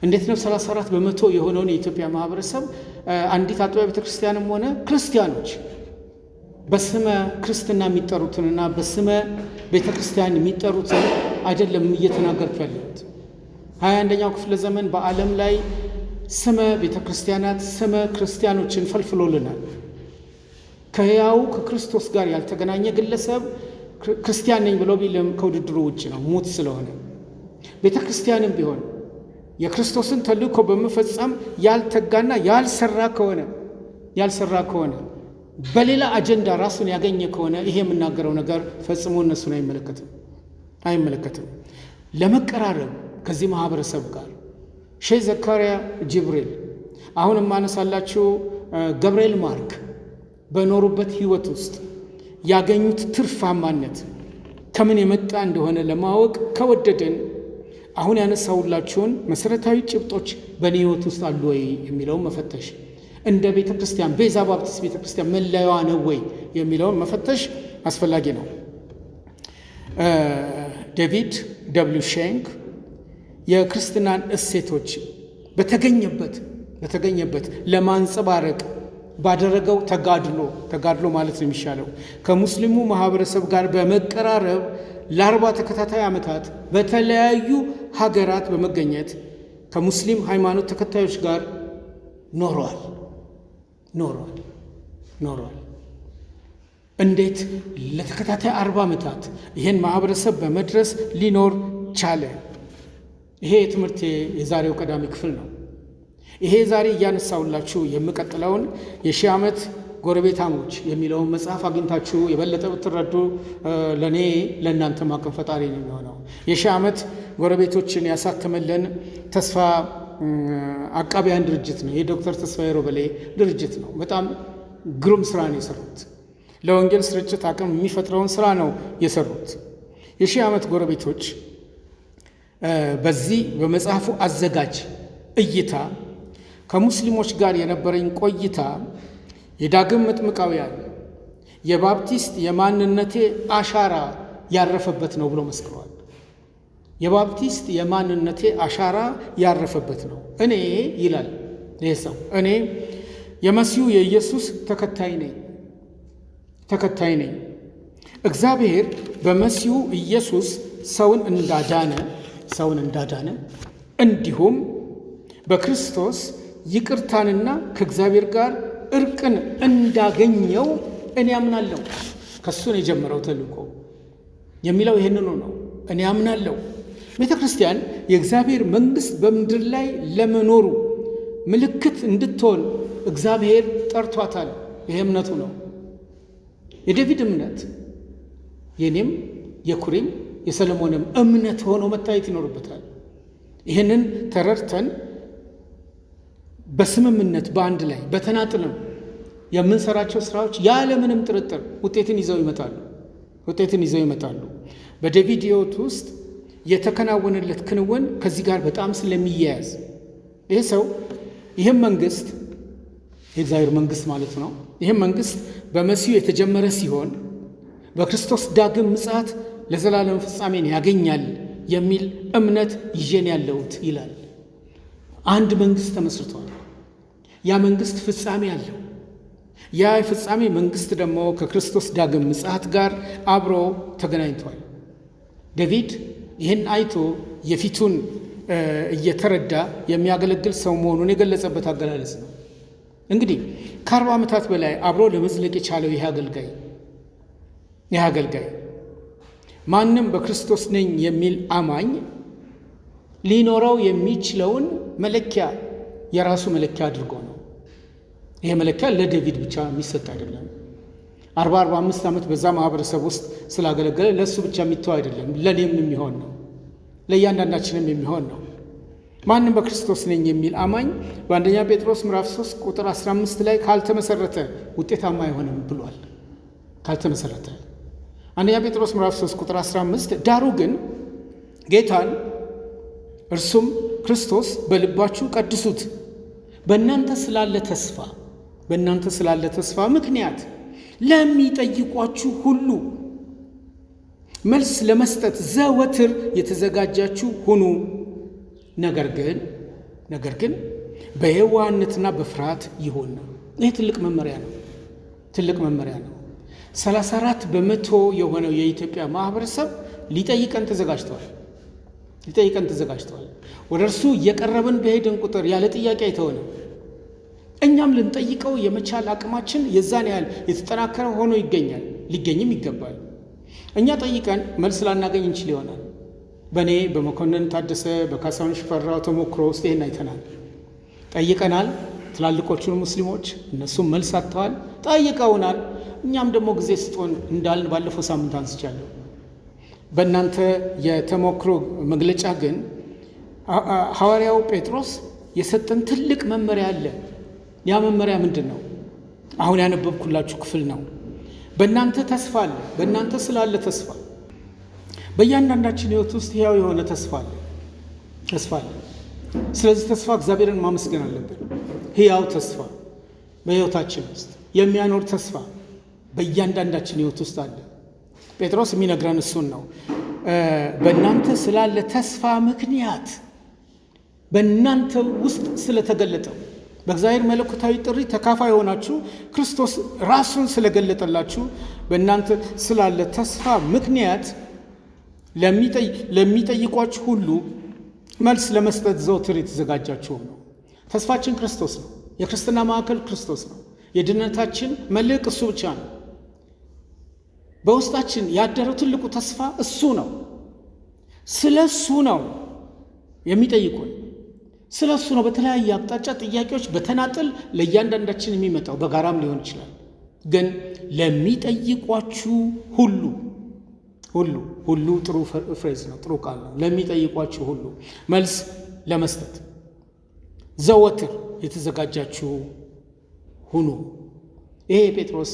እንዴት ነው 34 በመቶ የሆነውን የኢትዮጵያ ማህበረሰብ አንዲት አጥቢያ ቤተክርስቲያንም ሆነ ክርስቲያኖች በስመ ክርስትና የሚጠሩትንና በስመ ቤተክርስቲያን የሚጠሩትን አይደለም እየተናገርኩ ያለሁት። 21ኛው ክፍለ ዘመን በዓለም ላይ ስመ ቤተክርስቲያናት ስመ ክርስቲያኖችን ፈልፍሎልናል። ከሕያው ከክርስቶስ ጋር ያልተገናኘ ግለሰብ ክርስቲያን ነኝ ብሎ ቢልም ከውድድሩ ውጭ ነው፣ ሙት ስለሆነ። ቤተክርስቲያንም ቢሆን የክርስቶስን ተልእኮ በመፈጸም ያልተጋና ያልሰራ ከሆነ በሌላ አጀንዳ ራሱን ያገኘ ከሆነ ይሄ የምናገረው ነገር ፈጽሞ እነሱን አይመለከትም። ለመቀራረብ ከዚህ ማህበረሰብ ጋር ሼህ ዘካርያ ጅብሪል፣ አሁን የማነሳላችሁ ገብርኤል ማርክ በኖሩበት ህይወት ውስጥ ያገኙት ትርፋማነት ከምን የመጣ እንደሆነ ለማወቅ ከወደድን አሁን ያነሳውላችሁን መሰረታዊ ጭብጦች በእኔ ህይወት ውስጥ አሉ ወይ የሚለውን መፈተሽ፣ እንደ ቤተ ክርስቲያን ቤዛ ባፕቲስት ቤተ ክርስቲያን መለያዋ ነው ወይ የሚለውን መፈተሽ አስፈላጊ ነው። ዴቪድ ደብሊው ሼንክ የክርስትናን እሴቶች በተገኘበት ለማንጸባረቅ ባደረገው ተጋድሎ ማለት ነው የሚሻለው ከሙስሊሙ ማህበረሰብ ጋር በመቀራረብ ለ40 ተከታታይ ዓመታት በተለያዩ ሀገራት በመገኘት ከሙስሊም ሃይማኖት ተከታዮች ጋር ኖሯል። እንዴት ለተከታታይ 40 ዓመታት ይህን ማህበረሰብ በመድረስ ሊኖር ቻለ? ይሄ የትምህርት የዛሬው ቀዳሚ ክፍል ነው። ይሄ ዛሬ እያነሳውላችሁ የምቀጥለውን የሺህ ዓመት ጎረቤታሞች የሚለውን መጽሐፍ አግኝታችሁ የበለጠ ብትረዱ ለእናንተ ማቀም ፈጣሪ ነው የሚሆነው። የሺህ ዓመት ጎረቤቶችን ያሳተመልን ተስፋ አቃቢያን ድርጅት ነው። የዶክተር ተስፋዬ ሮበሌ ድርጅት ነው። በጣም ግሩም ስራ ነው የሰሩት። ለወንጌል ስርጭት አቅም የሚፈጥረውን ስራ ነው የሰሩት። የሺህ ዓመት ጎረቤቶች በዚህ በመጽሐፉ አዘጋጅ እይታ ከሙስሊሞች ጋር የነበረኝ ቆይታ የዳግም መጥምቃውያን የባፕቲስት የማንነቴ አሻራ ያረፈበት ነው ብሎ መስክሯል። የባፕቲስት የማንነቴ አሻራ ያረፈበት ነው። እኔ ይላል ይህ ሰው፣ እኔ የመሲሁ የኢየሱስ ተከታይ ነኝ። እግዚአብሔር በመሲሁ ኢየሱስ ሰውን እንዳዳነ እንዲሁም በክርስቶስ ይቅርታንና ከእግዚአብሔር ጋር እርቅን እንዳገኘው እኔ አምናለሁ። ከሱን የጀመረው ተልእኮ የሚለው ይህንኑ ነው። እኔ አምናለሁ። ቤተ ክርስቲያን የእግዚአብሔር መንግሥት በምድር ላይ ለመኖሩ ምልክት እንድትሆን እግዚአብሔር ጠርቷታል። ይሄ እምነቱ ነው። የዴቪድ እምነት የኔም የኩሪም የሰለሞንም እምነት ሆኖ መታየት ይኖርበታል። ይህንን ተረድተን በስምምነት በአንድ ላይ በተናጥልም የምንሰራቸው ስራዎች ያለምንም ጥርጥር ውጤትን ይዘው ይመጣሉ። በዴቪድ ሕይወት ውስጥ የተከናወነለት ክንውን ከዚህ ጋር በጣም ስለሚያያዝ ይህ ሰው ይህም መንግስት የእግዚአብሔር መንግስት ማለት ነው። ይህም መንግስት በመሲሁ የተጀመረ ሲሆን በክርስቶስ ዳግም ምጽአት ለዘላለም ፍጻሜን ያገኛል የሚል እምነት ይዤን ያለሁት ይላል። አንድ መንግስት ተመስርቷል። ያ መንግስት ፍጻሜ አለው። ያ የፍጻሜ መንግስት ደግሞ ከክርስቶስ ዳግም ምጽአት ጋር አብሮ ተገናኝቷል። ዴቪድ ይህን አይቶ የፊቱን እየተረዳ የሚያገለግል ሰው መሆኑን የገለጸበት አገላለጽ ነው። እንግዲህ ከ40 ዓመታት በላይ አብሮ ለመዝለቅ የቻለው ይህ አገልጋይ ማንም በክርስቶስ ነኝ የሚል አማኝ ሊኖረው የሚችለውን መለኪያ የራሱ መለኪያ አድርጎ ነው። ይሄ መለኪያ ለዴቪድ ብቻ የሚሰጥ አይደለም። 45 ዓመት በዛ ማህበረሰብ ውስጥ ስላገለገለ ለእሱ ብቻ የሚተው አይደለም፣ ለእኔም የሚሆን ነው፣ ለእያንዳንዳችንም የሚሆን ነው። ማንም በክርስቶስ ነኝ የሚል አማኝ በአንደኛ ጴጥሮስ ምዕራፍ 3 ቁጥር 15 ላይ ካልተመሰረተ ውጤታማ አይሆንም ብሏል። ካልተመሰረተ አንደኛ ጴጥሮስ ምዕራፍ 3 ቁጥር 15 ዳሩ ግን ጌታን እርሱም ክርስቶስ በልባችሁ ቀድሱት፣ በእናንተ ስላለ ተስፋ ምክንያት ለሚጠይቋችሁ ሁሉ መልስ ለመስጠት ዘወትር የተዘጋጃችሁ ሁኑ። ነገር ግን በየዋህነትና በፍርሃት ይሁን። ይህ ትልቅ መመሪያ ነው። 34% የሆነው የኢትዮጵያ ማህበረሰብ ሊጠይቀን ተዘጋጅተዋል። ወደ እርሱ እየቀረብን በሄድን ቁጥር ያለ ጥያቄ አይተውንም። እኛም ልንጠይቀው የመቻል አቅማችን የዛን ያህል የተጠናከረ ሆኖ ሊገኝም ይገባል። እኛ ጠይቀን መልስ ላናገኝ እንችል ይሆናል። በእኔ በመኮንን ታደሰ በካሳሁን ሽፈራው ተሞክሮ ውስጥ ይህን አይተናል። ጠይቀናል። ትላልቆቹን ሙስሊሞች እነሱም መልስ አጥተዋል፣ ጠይቀውናል። እኛም ደግሞ ጊዜ ስጦን እንዳልን ባለፈው ሳምንት አንስቻለሁ። በእናንተ የተሞክሮ መግለጫ ግን ሐዋርያው ጴጥሮስ የሰጠን ትልቅ መመሪያ አለ። ያ መመሪያ ምንድን ነው? አሁን ያነበብኩላችሁ ክፍል ነው። በእናንተ ተስፋ አለ። በእናንተ ስላለ ተስፋ በእያንዳንዳችን ሕይወት ውስጥ ሕያው የሆነ ተስፋ አለ። ስለዚህ ተስፋ እግዚአብሔርን ማመስገን አለብን። ሕያው ተስፋ በሕይወታችን ውስጥ የሚያኖር ተስፋ በእያንዳንዳችን ሕይወት ውስጥ አለ። ጴጥሮስ የሚነግረን እሱን ነው። በእናንተ ስላለ ተስፋ ምክንያት በእናንተ ውስጥ ስለተገለጠው በእግዚአብሔር መለኮታዊ ጥሪ ተካፋይ የሆናችሁ ክርስቶስ ራሱን ስለገለጠላችሁ በእናንተ ስላለ ተስፋ ምክንያት ለሚጠይቋችሁ ሁሉ መልስ ለመስጠት ዘውትር የተዘጋጃችሁ ነው። ተስፋችን ክርስቶስ ነው። የክርስትና ማዕከል ክርስቶስ ነው። የድነታችን መልሕቅ እሱ ብቻ ነው። በውስጣችን ያደረው ትልቁ ተስፋ እሱ ነው። ስለ እሱ ነው የሚጠይቁን። ስለ እሱ ነው በተለያየ አቅጣጫ ጥያቄዎች በተናጠል ለእያንዳንዳችን የሚመጣው፣ በጋራም ሊሆን ይችላል። ግን ለሚጠይቋችሁ ሁሉ ጥሩ ፍሬዝ ነው፣ ጥሩ ቃል ነው። ለሚጠይቋችሁ ሁሉ መልስ ለመስጠት ዘወትር የተዘጋጃችሁ ሁኑ። ይሄ የጴጥሮስ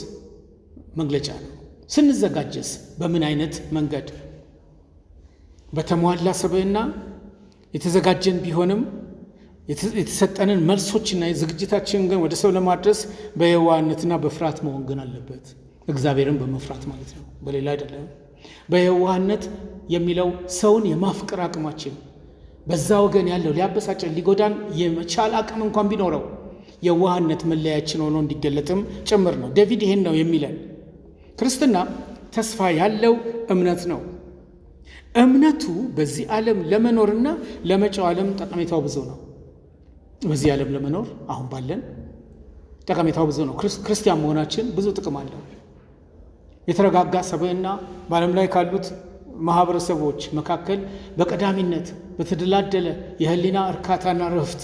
መግለጫ ነው። ስንዘጋጀስ በምን አይነት መንገድ? በተሟላ ሰብዕና የተዘጋጀን ቢሆንም የተሰጠንን መልሶችና ዝግጅታችንን ግን ወደ ሰው ለማድረስ በየዋህነትና በፍርሃት መሆን ግን አለበት። እግዚአብሔርን በመፍራት ማለት ነው፣ በሌላ አይደለም። በየዋህነት የሚለው ሰውን የማፍቀር አቅማችን በዛ ወገን ያለው ሊያበሳጨን ሊጎዳን የመቻል አቅም እንኳን ቢኖረው የዋህነት መለያችን ሆኖ እንዲገለጥም ጭምር ነው። ዴቪድ ይሄን ነው የሚለን። ክርስትና ተስፋ ያለው እምነት ነው። እምነቱ በዚህ ዓለም ለመኖርና ለመጪው ዓለም ጠቀሜታው ብዙ ነው። በዚህ ዓለም ለመኖር አሁን ባለን ጠቀሜታው ብዙ ነው። ክርስቲያን መሆናችን ብዙ ጥቅም አለው። የተረጋጋ ሰብዕና በዓለም ላይ ካሉት ማህበረሰቦች መካከል በቀዳሚነት በተደላደለ የህሊና እርካታና ረፍት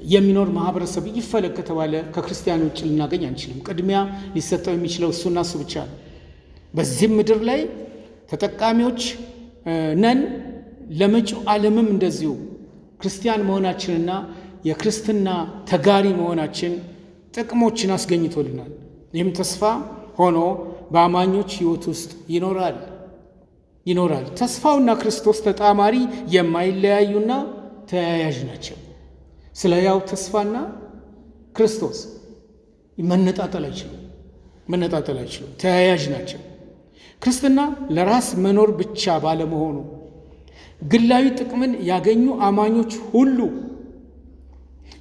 የሚኖር ማህበረሰብ ይፈለግ ከተባለ ከክርስቲያን ውጭ ልናገኝ አንችልም። ቅድሚያ ሊሰጠው የሚችለው እሱና እሱ ብቻ ነው። በዚህም ምድር ላይ ተጠቃሚዎች ነን። ለመጪው ዓለምም እንደዚሁ ክርስቲያን መሆናችንና የክርስትና ተጋሪ መሆናችን ጥቅሞችን አስገኝቶልናል። ይህም ተስፋ ሆኖ በአማኞች ሕይወት ውስጥ ይኖራል። ተስፋውና ክርስቶስ ተጣማሪ የማይለያዩና ተያያዥ ናቸው። ስለ ያው ተስፋና ክርስቶስ መነጣጠል አይችሉም፣ ተያያዥ ናቸው። ክርስትና ለራስ መኖር ብቻ ባለመሆኑ ግላዊ ጥቅምን ያገኙ አማኞች ሁሉ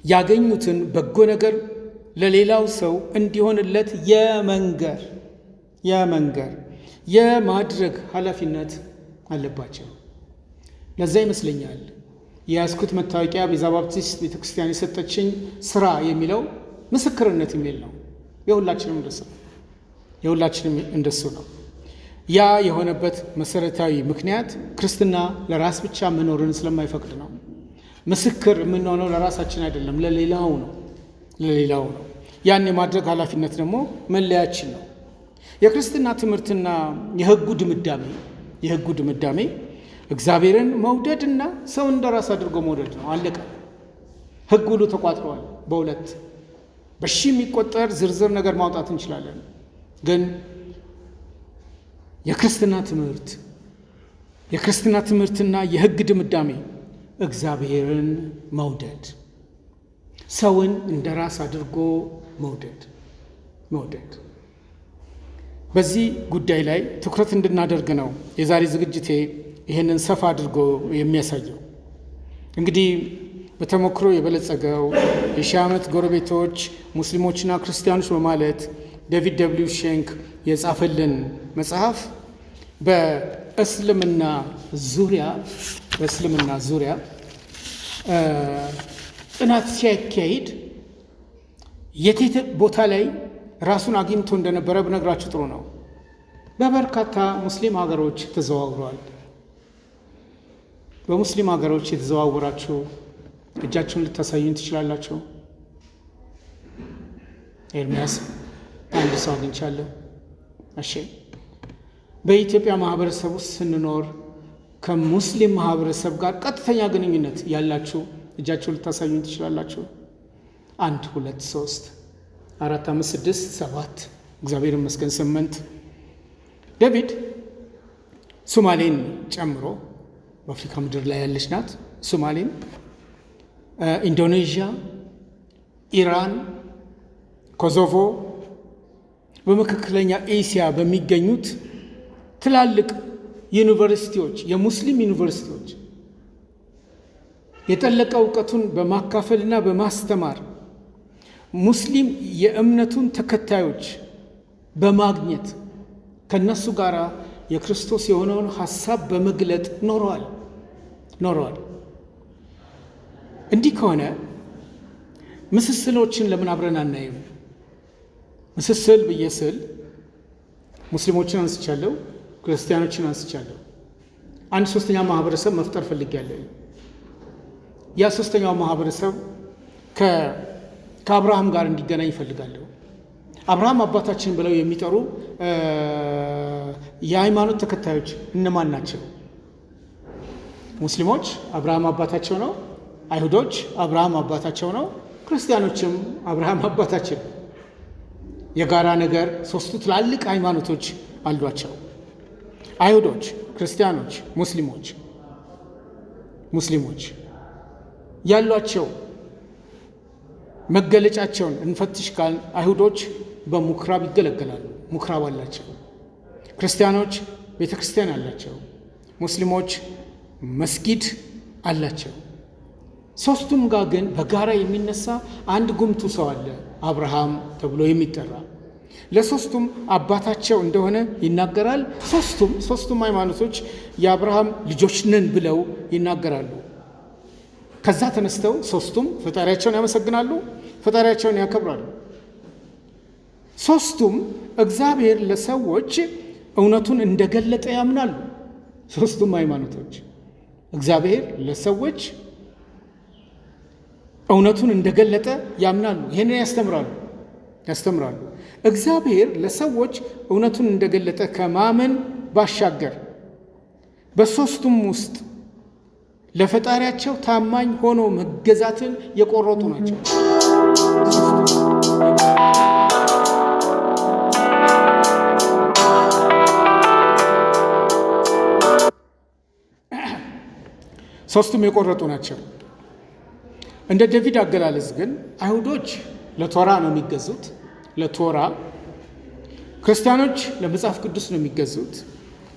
ያገኙትን በጎ ነገር ለሌላው ሰው እንዲሆንለት የማድረግ ኃላፊነት አለባቸው። ለዛ ይመስለኛል የያዝኩት መታወቂያ ቤዛ ባፕቲስት ቤተክርስቲያን የሰጠችኝ ስራ የሚለው ምስክርነት የሚል ነው። የሁላችንም እንደሱ ነው። ያ የሆነበት መሰረታዊ ምክንያት ክርስትና ለራስ ብቻ መኖርን ስለማይፈቅድ ነው። ምስክር የምንሆነው ለራሳችን አይደለም፣ ለሌላው ነው። ያን የማድረግ ኃላፊነት ደግሞ መለያችን ነው። የክርስትና ትምህርትና የሕጉ ድምዳሜ እግዚአብሔርን መውደድና ሰውን እንደራስ አድርጎ መውደድ ነው። አለቀ። ሕግ ሁሉ ተቋጥሯል። በሁለት በሺህ የሚቆጠር ዝርዝር ነገር ማውጣት እንችላለን። ግን የክርስትና ትምህርትና የሕግ ድምዳሜ እግዚአብሔርን መውደድ፣ ሰውን እንደራስ አድርጎ መውደድ። በዚህ ጉዳይ ላይ ትኩረት እንድናደርግ ነው የዛሬ ዝግጅቴ ይህንን ሰፋ አድርጎ የሚያሳየው። እንግዲህ በተሞክሮ የበለጸገው የሺህ ዓመት ጎረቤቶች ሙስሊሞችና ክርስቲያኖች በማለት ዴቪድ ደብሊው ሼንክ የጻፈልን መጽሐፍ በእስልምና ዙሪያ ጥናት ሲያካሂድ የት ቦታ ላይ ራሱን አግኝቶ እንደነበረ ብነግራችሁ ጥሩ ነው። በበርካታ ሙስሊም ሀገሮች ተዘዋውሯል። በሙስሊም ሀገሮች የተዘዋወራችሁ እጃችሁን ልታሳዩን ትችላላችሁ። ኤርሚያስ አንድ ሰው አግኝቻለሁ። እሺ፣ በኢትዮጵያ ማህበረሰብ ውስጥ ስንኖር ከሙስሊም ማህበረሰብ ጋር ቀጥተኛ ግንኙነት ያላችሁ እጃችሁን ልታሳዩን ትችላላችሁ። 1 2 3 4 5 6 7 እግዚአብሔር ይመስገን 8። ዴቪድ ሶማሌን ጨምሮ በአፍሪካ ምድር ላይ ያለች ናት። ሶማሌን፣ ኢንዶኔዥያ፣ ኢራን፣ ኮሶቮ፣ በመካከለኛ ኤስያ በሚገኙት ትላልቅ ዩኒቨርሲቲዎች፣ የሙስሊም ዩኒቨርሲቲዎች የጠለቀ እውቀቱን በማካፈልና በማስተማር ሙስሊም የእምነቱን ተከታዮች በማግኘት ከነሱ ጋር የክርስቶስ የሆነውን ሐሳብ በመግለጥ ኖረዋል። እንዲህ ከሆነ ምስስሎችን ለምን አብረን አናይም? ምስስል ብዬ ስል ሙስሊሞችን አንስቻለሁ፣ ክርስቲያኖችን አንስቻለሁ። አንድ ሶስተኛ ማህበረሰብ መፍጠር ፈልጌያለሁ። ያ ሶስተኛው ማህበረሰብ ከአብርሃም ጋር እንዲገናኝ ይፈልጋለሁ። አብርሃም አባታችን ብለው የሚጠሩ የሃይማኖት ተከታዮች እነማን ናቸው? ሙስሊሞች አብርሃም አባታቸው ነው። አይሁዶች አብርሃም አባታቸው ነው። ክርስቲያኖችም አብርሃም አባታችን። የጋራ ነገር ሶስቱ ትላልቅ ሃይማኖቶች አሏቸው። አይሁዶች፣ ክርስቲያኖች፣ ሙስሊሞች ያሏቸው መገለጫቸውን እንፈትሽ ካል አይሁዶች በምኩራብ ይገለገላሉ፣ ምኩራብ አላቸው። ክርስቲያኖች ቤተ ክርስቲያን አላቸው። ሙስሊሞች መስጊድ አላቸው። ሦስቱም ጋር ግን በጋራ የሚነሳ አንድ ጉምቱ ሰው አለ፣ አብርሃም ተብሎ የሚጠራ ለሦስቱም አባታቸው እንደሆነ ይናገራል። ሦስቱም ሃይማኖቶች የአብርሃም ልጆች ነን ብለው ይናገራሉ። ከዛ ተነስተው ሦስቱም ፈጣሪያቸውን ያመሰግናሉ፣ ፈጣሪያቸውን ያከብራሉ። ሦስቱም እግዚአብሔር ለሰዎች እውነቱን እንደገለጠ ያምናሉ። ሦስቱም ሃይማኖቶች እግዚአብሔር ለሰዎች እውነቱን እንደገለጠ ያምናሉ። ይህንን ያስተምራሉ። እግዚአብሔር ለሰዎች እውነቱን እንደገለጠ ከማመን ባሻገር በሦስቱም ውስጥ ለፈጣሪያቸው ታማኝ ሆኖ መገዛትን የቆረጡ ናቸው። ሦስቱም የቆረጡ ናቸው። እንደ ዴቪድ አገላለጽ ግን አይሁዶች ለቶራ ነው የሚገዙት፣ ለቶራ። ክርስቲያኖች ለመጽሐፍ ቅዱስ ነው የሚገዙት።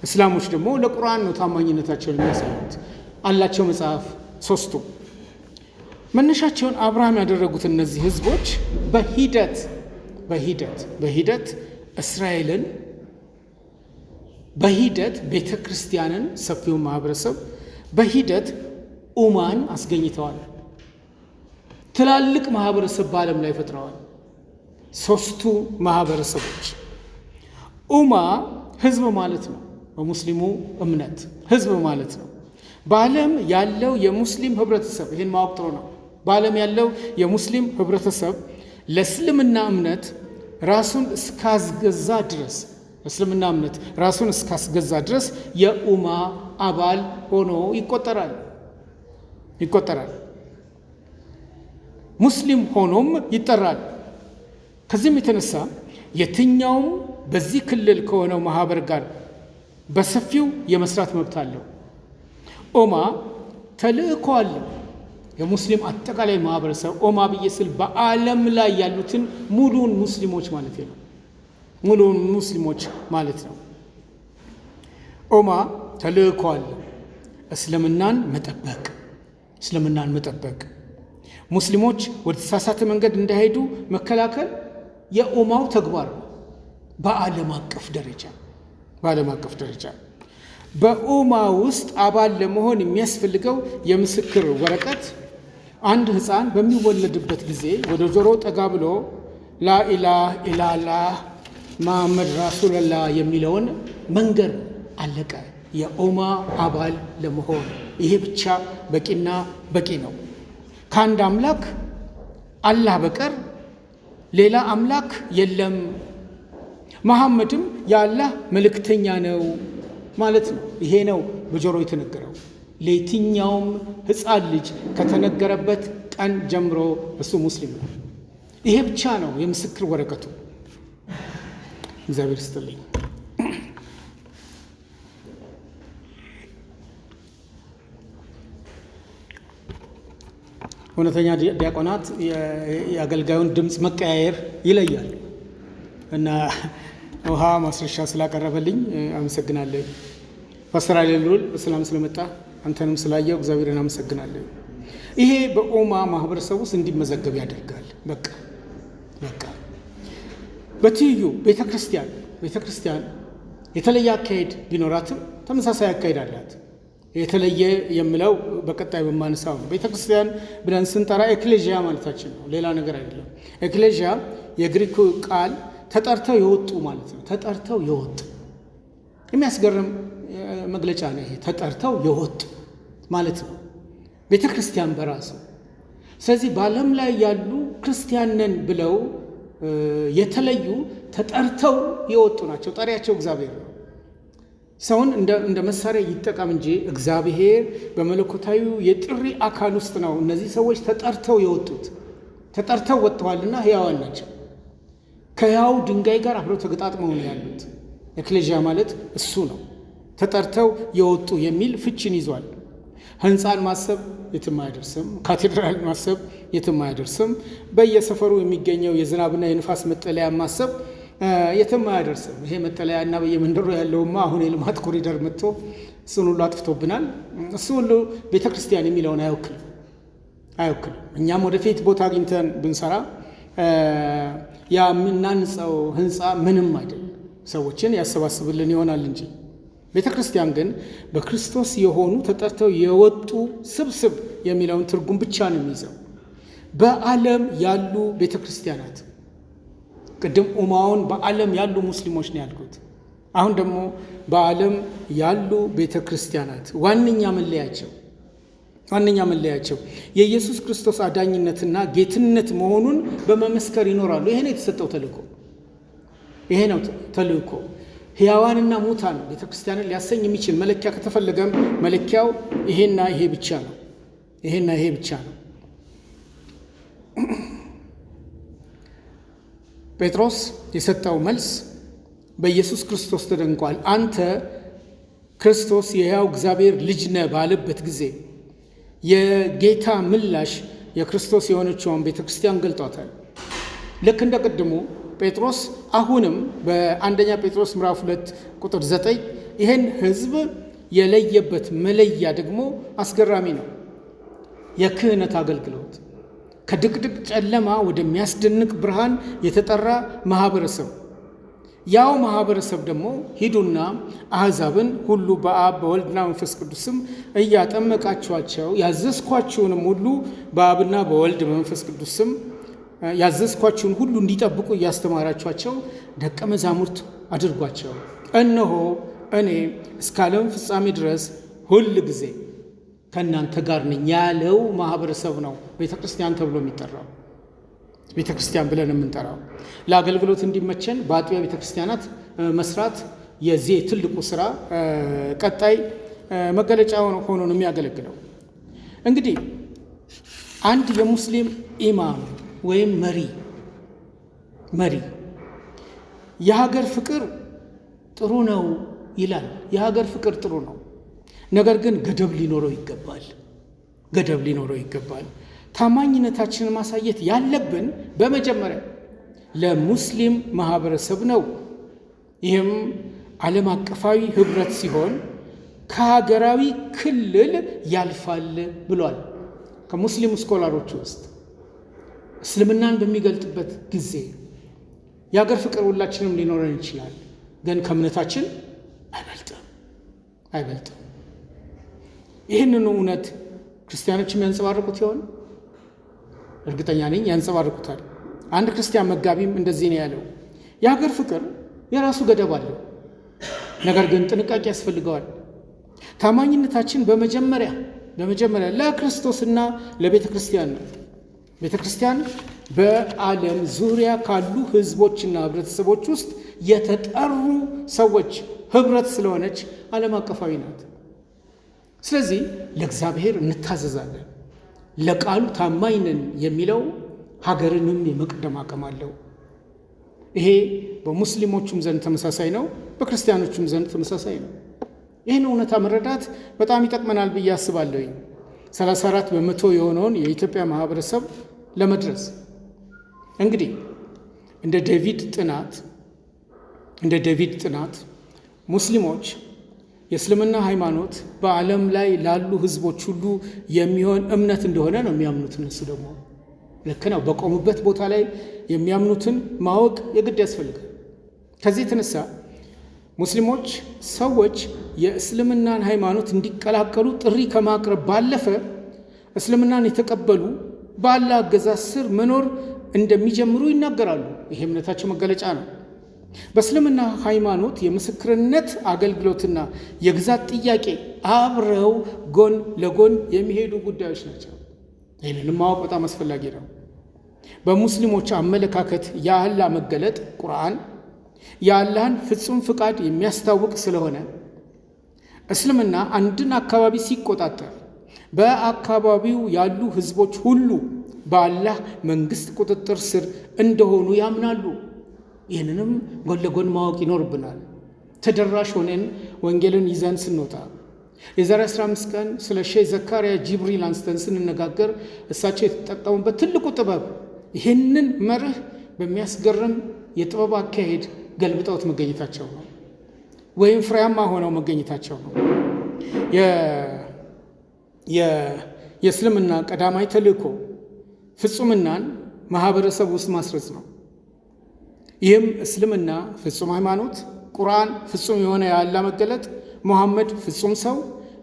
እስላሞች ደግሞ ለቁርአን ነው ታማኝነታቸውን የሚያሳዩት። አላቸው መጽሐፍ ሦስቱ። መነሻቸውን አብርሃም ያደረጉት እነዚህ ህዝቦች በሂደት እስራኤልን፣ በሂደት ቤተ ክርስቲያንን፣ ሰፊውን ማህበረሰብ በሂደት ኡማን አስገኝተዋል። ትላልቅ ማህበረሰብ በዓለም ላይ ፈጥረዋል። ሦስቱ ማህበረሰቦች ኡማ ህዝብ ማለት ነው። በሙስሊሙ እምነት ህዝብ ማለት ነው። በዓለም ያለው የሙስሊም ህብረተሰብ፣ ይህን ማወቅ ጥሩ ነው። በዓለም ያለው የሙስሊም ህብረተሰብ ለእስልምና እምነት ራሱን እስካስገዛ ድረስ የኡማ አባል ሆኖ ይቆጠራል። ሙስሊም ሆኖም ይጠራል። ከዚህም የተነሳ የትኛውም በዚህ ክልል ከሆነው ማህበር ጋር በሰፊው የመስራት መብት አለው። ኡማ ተልእኮ አለው። የሙስሊም አጠቃላይ ማህበረሰብ ኡማ ብዬ ስል በዓለም ላይ ያሉትን ሙሉውን ሙስሊሞች ማለት ነው። ኡማ ተልእኮ አለው። እስልምናን መጠበቅ፣ ሙስሊሞች ወደ ተሳሳተ መንገድ እንዳይሄዱ መከላከል የኡማው ተግባር ነው። በዓለም አቀፍ ደረጃ በኡማ ውስጥ አባል ለመሆን የሚያስፈልገው የምስክር ወረቀት አንድ ሕፃን በሚወለድበት ጊዜ ወደ ጆሮ ጠጋ ብሎ ላኢላህ ኢላላህ መሐመድ ረሱሉላህ የሚለውን መንገር አለቀ። የኡማ አባል ለመሆን ይሄ ብቻ በቂ ነው። ከአንድ አምላክ አላህ በቀር ሌላ አምላክ የለም፣ መሐመድም የአላህ መልእክተኛ ነው ማለት ነው። ይሄ ነው በጆሮ የተነገረው። ለየትኛውም ሕፃን ልጅ ከተነገረበት ቀን ጀምሮ እሱ ሙስሊም ነው። ይሄ ብቻ ነው የምስክር ወረቀቱ። እግዚአብሔር ይስጥልኝ። እውነተኛ ዲያቆናት የአገልጋዩን ድምፅ መቀያየር ይለያል እና ውሃ ማስረሻ ስላቀረበልኝ አመሰግናለሁ። ፓስተር አሌሉል በሰላም ስለመጣ አንተንም ስላየው እግዚአብሔርን አመሰግናለሁ። ይሄ በኡማ ማህበረሰብ ውስጥ እንዲመዘገብ ያደርጋል። በቃ በትይዩ ቤተክርስቲያን የተለየ አካሄድ ቢኖራትም ተመሳሳይ አካሄድ አላት። የተለየ የምለው በቀጣይ በማነሳው ነው። ቤተክርስቲያን ብለን ስንጠራ ኤክሌዥያ ማለታችን ነው፣ ሌላ ነገር አይደለም። ኤክሌዥያ የግሪክ ቃል ተጠርተው የወጡ ማለት ነው። ተጠርተው የወጡ የሚያስገርም መግለጫ ነው ይሄ። ተጠርተው የወጡ ማለት ነው ቤተ ክርስቲያን በራሱ። ስለዚህ በዓለም ላይ ያሉ ክርስቲያን ነን ብለው የተለዩ ተጠርተው የወጡ ናቸው። ጠሪያቸው እግዚአብሔር ነው። ሰውን እንደ መሳሪያ ይጠቀም እንጂ እግዚአብሔር በመለኮታዊ የጥሪ አካል ውስጥ ነው እነዚህ ሰዎች ተጠርተው የወጡት። ተጠርተው ወጥተዋልና ሕያዋን ናቸው። ከሕያው ድንጋይ ጋር አብረው ተገጣጥመው ነው ያሉት። ኤክሌዥያ ማለት እሱ ነው። ተጠርተው የወጡ የሚል ፍቺን ይዟል። ህንፃን ማሰብ የትም አያደርስም። ካቴድራል ማሰብ የትም አያደርስም። በየሰፈሩ የሚገኘው የዝናብና የንፋስ መጠለያ ማሰብ የትም አያደርስም። ይሄ መጠለያና በየመንደሩ ያለውማ አሁን የልማት ኮሪደር መጥቶ እሱን ሁሉ አጥፍቶብናል። እሱ ሁሉ ቤተ ክርስቲያን የሚለውን አይወክልም። እኛም ወደፊት ቦታ አግኝተን ብንሰራ ያ የምናንጸው ህንፃ ምንም አይደለም፣ ሰዎችን ያሰባስብልን ይሆናል እንጂ ቤተ ክርስቲያን ግን በክርስቶስ የሆኑ ተጠርተው የወጡ ስብስብ የሚለውን ትርጉም ብቻ ነው የሚይዘው። በዓለም ያሉ ቤተ ክርስቲያናት፣ ቅድም ኡማውን በዓለም ያሉ ሙስሊሞች ነው ያልኩት። አሁን ደግሞ በዓለም ያሉ ቤተ ክርስቲያናት ዋነኛ መለያቸው የኢየሱስ ክርስቶስ አዳኝነትና ጌትነት መሆኑን በመመስከር ይኖራሉ። ይሄ ነው የተሰጠው ተልእኮ። ይሄ ነው ተልእኮ። ሕያዋንና ሙታን ቤተ ክርስቲያንን ሊያሰኝ የሚችል መለኪያ ከተፈለገም መለኪያው ይሄና ይሄ ብቻ ነው። ጴጥሮስ የሰጠው መልስ በኢየሱስ ክርስቶስ ተደንቋል። አንተ ክርስቶስ የሕያው እግዚአብሔር ልጅ ነህ ባለበት ጊዜ የጌታ ምላሽ የክርስቶስ የሆነችውን ቤተ ክርስቲያን ገልጧታል። ልክ እንደ ቅድሙ ጴጥሮስ አሁንም በአንደኛ ጴጥሮስ ምዕራፍ 2 ቁጥር 9 ይህን ሕዝብ የለየበት መለያ ደግሞ አስገራሚ ነው። የክህነት አገልግሎት ከድቅድቅ ጨለማ ወደሚያስደንቅ ብርሃን የተጠራ ማህበረሰብ። ያው ማህበረሰብ ደግሞ ሂዱና አሕዛብን ሁሉ በአብ በወልድና መንፈስ ቅዱስም እያጠመቃችኋቸው ያዘዝኳችሁንም ሁሉ በአብና በወልድ በመንፈስ ቅዱስም ያዘዝኳችሁን ሁሉ እንዲጠብቁ እያስተማራችኋቸው ደቀ መዛሙርት አድርጓቸው። እነሆ እኔ እስከ ዓለም ፍጻሜ ድረስ ሁል ጊዜ ከእናንተ ጋር ነኝ ያለው ማህበረሰብ ነው ቤተ ክርስቲያን ተብሎ የሚጠራው። ቤተ ክርስቲያን ብለን የምንጠራው ለአገልግሎት እንዲመቸን በአጥቢያ ቤተ ክርስቲያናት መስራት የዚህ ትልቁ ስራ ቀጣይ መገለጫ ሆኖ ነው የሚያገለግለው። እንግዲህ አንድ የሙስሊም ኢማም ወይም መሪ የሀገር ፍቅር ጥሩ ነው ይላል። የሀገር ፍቅር ጥሩ ነው፣ ነገር ግን ገደብ ሊኖረው ይገባል። ታማኝነታችንን ማሳየት ያለብን በመጀመሪያ ለሙስሊም ማህበረሰብ ነው። ይህም ዓለም አቀፋዊ ህብረት ሲሆን ከሀገራዊ ክልል ያልፋል ብሏል። ከሙስሊም ስኮላሮች ውስጥ እስልምናን በሚገልጥበት ጊዜ የሀገር ፍቅር ሁላችንም ሊኖረን ይችላል፣ ግን ከእምነታችን አይበልጥም። ይህንን እውነት ክርስቲያኖች የሚያንጸባርቁት ይሆን? እርግጠኛ ነኝ ያንጸባርቁታል። አንድ ክርስቲያን መጋቢም እንደዚህ ነው ያለው፣ የሀገር ፍቅር የራሱ ገደብ አለው፣ ነገር ግን ጥንቃቄ ያስፈልገዋል። ታማኝነታችን በመጀመሪያ ለክርስቶስና ለቤተ ክርስቲያን ነው። ቤተ ክርስቲያን በዓለም ዙሪያ ካሉ ህዝቦችና ህብረተሰቦች ውስጥ የተጠሩ ሰዎች ህብረት ስለሆነች ዓለም አቀፋዊ ናት። ስለዚህ ለእግዚአብሔር እንታዘዛለን። ለቃሉ ታማኝ ነን የሚለው ሀገርንም የመቅደም አቅም አለው። ይሄ በሙስሊሞቹም ዘንድ ተመሳሳይ ነው፣ በክርስቲያኖቹም ዘንድ ተመሳሳይ ነው። ይህን እውነታ መረዳት በጣም ይጠቅመናል ብዬ አስባለሁ። 34% የሆነውን የኢትዮጵያ ማህበረሰብ ለመድረስ እንግዲህ እንደ ዴቪድ ጥናት ሙስሊሞች የእስልምና ሃይማኖት በዓለም ላይ ላሉ ህዝቦች ሁሉ የሚሆን እምነት እንደሆነ ነው የሚያምኑት። እነሱ ደግሞ ልክ ነው። በቆሙበት ቦታ ላይ የሚያምኑትን ማወቅ የግድ ያስፈልጋል። ከዚህ የተነሳ ሙስሊሞች ሰዎች የእስልምናን ሃይማኖት እንዲቀላቀሉ ጥሪ ከማቅረብ ባለፈ እስልምናን የተቀበሉ በአላህ አገዛዝ ስር መኖር እንደሚጀምሩ ይናገራሉ። ይሄ እምነታቸው መገለጫ ነው። በእስልምና ሃይማኖት የምስክርነት አገልግሎትና የግዛት ጥያቄ አብረው ጎን ለጎን የሚሄዱ ጉዳዮች ናቸው። ይህንንም ማወቅ በጣም አስፈላጊ ነው። በሙስሊሞች አመለካከት የአላህ መገለጥ ቁርአን የአላህን ፍጹም ፍቃድ የሚያስታውቅ ስለሆነ እስልምና አንድን አካባቢ ሲቆጣጠር በአካባቢው ያሉ ህዝቦች ሁሉ በአላህ መንግስት ቁጥጥር ስር እንደሆኑ ያምናሉ። ይህንንም ጎን ለጎን ማወቅ ይኖርብናል። ተደራሽ ሆነን ወንጌልን ይዘን ስንወጣ የዛሬ 15 ቀን ስለ ሼህ ዘካሪያ ጅብሪል አንስተን ስንነጋገር እሳቸው የተጠቀሙበት ትልቁ ጥበብ ይህንን መርህ በሚያስገርም የጥበብ አካሄድ ገልብጠውት መገኘታቸው ነው፣ ወይም ፍሬያማ ሆነው መገኘታቸው ነው። የእስልምና ቀዳማይ ተልእኮ ፍጹምናን ማህበረሰብ ውስጥ ማስረጽ ነው። ይህም እስልምና ፍጹም ሃይማኖት፣ ቁርአን ፍጹም የሆነ የአላህ መገለጥ፣ ሙሐመድ ፍጹም ሰው፣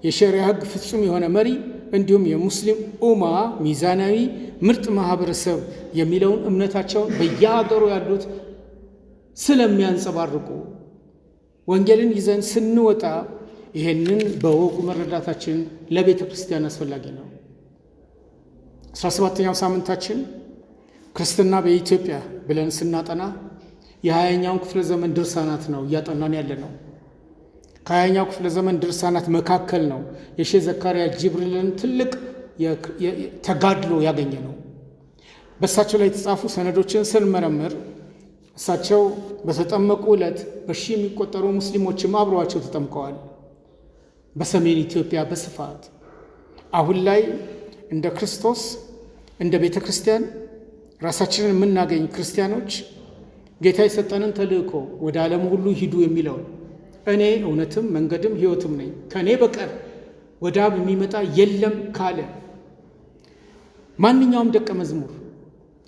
የሸሪዓ ህግ ፍጹም የሆነ መሪ፣ እንዲሁም የሙስሊም ኡማ ሚዛናዊ ምርጥ ማህበረሰብ የሚለውን እምነታቸውን በየሀገሩ ያሉት ስለሚያንጸባርቁ ወንጌልን ይዘን ስንወጣ ይሄንን በወጉ መረዳታችን ለቤተ ክርስቲያን አስፈላጊ ነው። 17ኛው ሳምንታችን ክርስትና በኢትዮጵያ ብለን ስናጠና የ20ኛው ክፍለ ዘመን ድርሳናት ነው እያጠናን ያለ ነው። ከ20ኛው ክፍለ ዘመን ድርሳናት መካከል ነው የሼህ ዘካርያ ጅብሪልን ትልቅ ተጋድሎ ያገኘ ነው። በእሳቸው ላይ የተጻፉ ሰነዶችን ስንመረምር እሳቸው በተጠመቁ ዕለት በሺ የሚቆጠሩ ሙስሊሞችም አብረዋቸው ተጠምቀዋል። በሰሜን ኢትዮጵያ በስፋት አሁን ላይ እንደ ክርስቶስ እንደ ቤተ ክርስቲያን ራሳችንን የምናገኝ ክርስቲያኖች ጌታ የሰጠንን ተልእኮ ወደ ዓለም ሁሉ ሂዱ የሚለውን እኔ እውነትም መንገድም ሕይወትም ነኝ ከእኔ በቀር ወደ አብ የሚመጣ የለም ካለ ማንኛውም ደቀ መዝሙር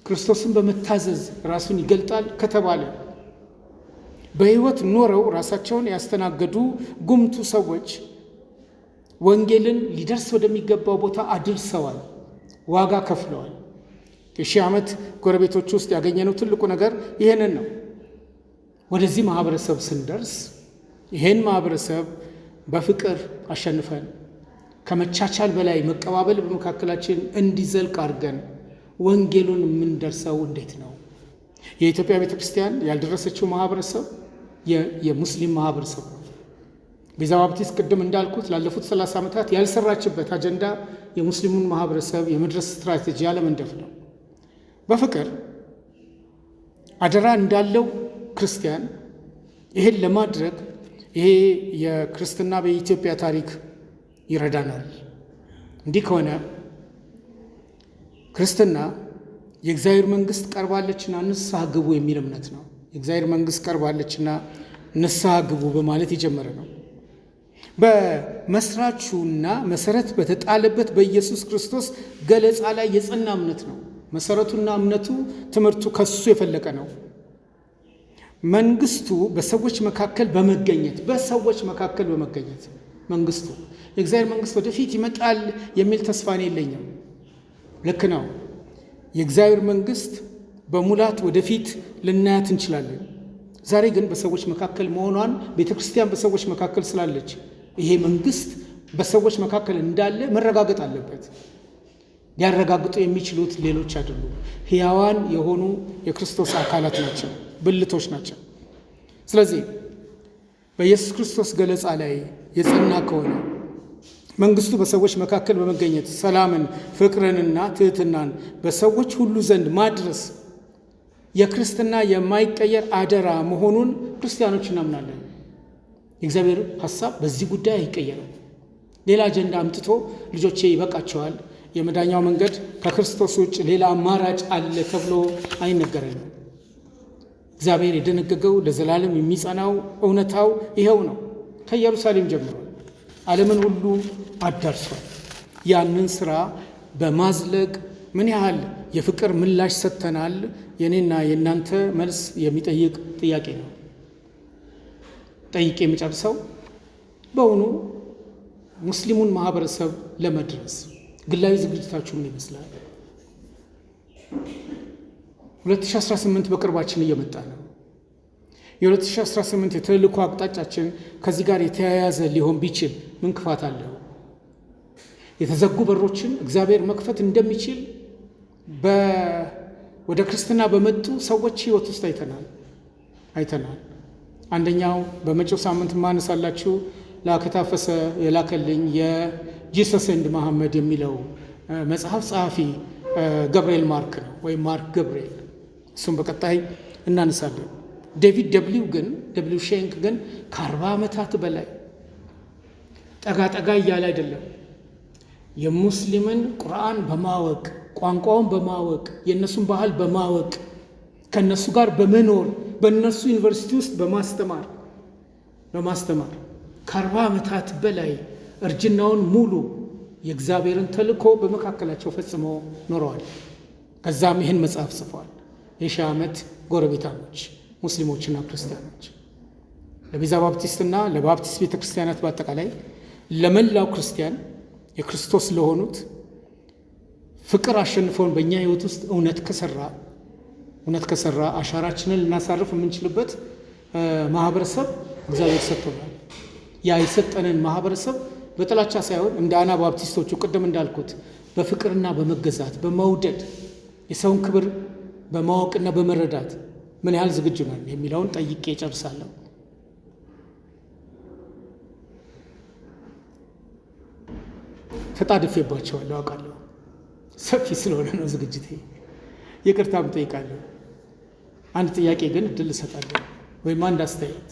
ክርስቶስን በመታዘዝ ራሱን ይገልጣል ከተባለ በሕይወት ኖረው ራሳቸውን ያስተናገዱ ጉምቱ ሰዎች ወንጌልን ሊደርስ ወደሚገባው ቦታ አድርሰዋል፣ ዋጋ ከፍለዋል። የሺህ ዓመት ጎረቤቶች ውስጥ ያገኘነው ትልቁ ነገር ይሄንን ነው። ወደዚህ ማህበረሰብ ስንደርስ ይሄን ማህበረሰብ በፍቅር አሸንፈን ከመቻቻል በላይ መቀባበል በመካከላችን እንዲዘልቅ አድርገን ወንጌሉን የምንደርሰው እንዴት ነው? የኢትዮጵያ ቤተ ክርስቲያን ያልደረሰችው ማህበረሰብ የሙስሊም ማህበረሰብ ነው። ቤዛ ባፕቲስት ቅድም እንዳልኩት ላለፉት 30 ዓመታት ያልሰራችበት አጀንዳ የሙስሊሙን ማህበረሰብ የመድረስ ስትራቴጂ ያለመንደፍ ነው። በፍቅር አደራ እንዳለው ክርስቲያን ይሄን ለማድረግ ይሄ የክርስትና በኢትዮጵያ ታሪክ ይረዳናል። እንዲህ ከሆነ ክርስትና የእግዚአብሔር መንግስት ቀርባለችና ንስሐ ግቡ የሚል እምነት ነው። የእግዚአብሔር መንግስት ቀርባለችና ንስሐ ግቡ በማለት የጀመረ ነው። በመስራቹና መሰረት በተጣለበት በኢየሱስ ክርስቶስ ገለጻ ላይ የጸና እምነት ነው። መሰረቱና እምነቱ ትምህርቱ ከሱ የፈለቀ ነው። መንግስቱ በሰዎች መካከል በመገኘት መንግስቱ የእግዚአብሔር መንግስት ወደፊት ይመጣል የሚል ተስፋ ነው የለኝም። ልክ ነው። የእግዚአብሔር መንግስት በሙላት ወደፊት ልናያት እንችላለን። ዛሬ ግን በሰዎች መካከል መሆኗን ቤተክርስቲያን በሰዎች መካከል ስላለች ይሄ መንግስት በሰዎች መካከል እንዳለ መረጋገጥ አለበት። ሊያረጋግጡ የሚችሉት ሌሎች አይደሉም። ሕያዋን የሆኑ የክርስቶስ አካላት ናቸው፣ ብልቶች ናቸው። ስለዚህ በኢየሱስ ክርስቶስ ገለጻ ላይ የጸና ከሆነ መንግስቱ በሰዎች መካከል በመገኘት ሰላምን፣ ፍቅርንና ትህትናን በሰዎች ሁሉ ዘንድ ማድረስ የክርስትና የማይቀየር አደራ መሆኑን ክርስቲያኖች እናምናለን። የእግዚአብሔር ሐሳብ በዚህ ጉዳይ አይቀየርም። ሌላ አጀንዳ አምጥቶ ልጆቼ ይበቃቸዋል፣ የመዳኛው መንገድ ከክርስቶስ ውጭ ሌላ አማራጭ አለ ተብሎ አይነገረንም። እግዚአብሔር የደነገገው ለዘላለም የሚጸናው እውነታው ይኸው ነው። ከኢየሩሳሌም ጀምሮ ዓለምን ሁሉ አዳርሷል። ያንን ስራ በማዝለቅ ምን ያህል የፍቅር ምላሽ ሰጥተናል? የኔና የእናንተ መልስ የሚጠይቅ ጥያቄ ነው። ጠይቄ የምጨርሰው በእውኑ ሙስሊሙን ማህበረሰብ ለመድረስ ግላዊ ዝግጅታችሁ ምን ይመስላል? 2018 በቅርባችን እየመጣ ነው። የ2018 የተልእኮ አቅጣጫችን ከዚህ ጋር የተያያዘ ሊሆን ቢችል ምን ክፋት አለው? የተዘጉ በሮችን እግዚአብሔር መክፈት እንደሚችል ወደ ክርስትና በመጡ ሰዎች ህይወት ውስጥ አይተናል። አንደኛው በመጪው ሳምንት ማነሳላችሁ ላከታፈሰ የላከልኝ የጂሰስ ኤንድ መሐመድ የሚለው መጽሐፍ ጸሐፊ ገብርኤል ማርክ ነው፣ ወይም ማርክ ገብርኤል። እሱም በቀጣይ እናነሳለን። ዴቪድ ደብሊው ሼንክ ግን ከ40 ዓመታት በላይ ጠጋ እያለ አይደለም፣ የሙስሊምን ቁርአን በማወቅ ቋንቋውን በማወቅ የእነሱን ባህል በማወቅ ከእነሱ ጋር በመኖር በእነሱ ዩኒቨርሲቲ ውስጥ በማስተማር ከ40 ዓመታት በላይ እርጅናውን ሙሉ የእግዚአብሔርን ተልእኮ በመካከላቸው ፈጽመው ኖረዋል። ከዛም ይህን መጽሐፍ ጽፈዋል። የ1000 ዓመት ጎረቤታሞች ሙስሊሞችና ክርስቲያኖች ለቤዛ ባፕቲስትና ለባፕቲስት ቤተክርስቲያናት በአጠቃላይ ለመላው ክርስቲያን የክርስቶስ ለሆኑት ፍቅር አሸንፎን በእኛ ህይወት ውስጥ እውነት ከሰራ አሻራችንን ልናሳርፍ የምንችልበት ማህበረሰብ እግዚአብሔር ሰጥቶናል። ያ የሰጠንን ማህበረሰብ በጥላቻ ሳይሆን እንደ አናባፕቲስቶቹ ቅድም እንዳልኩት በፍቅርና በመገዛት በመውደድ የሰውን ክብር በማወቅና በመረዳት ምን ያህል ዝግጁ ነን የሚለውን ጠይቄ ጨርሳለሁ። ተጣድፌባቸዋለሁ አውቃለሁ። ሰፊ ስለሆነ ነው ዝግጅቴ፣ ይቅርታም ጠይቃለሁ። አንድ ጥያቄ ግን እድል እሰጣለሁ፣ ወይም አንድ አስተያየት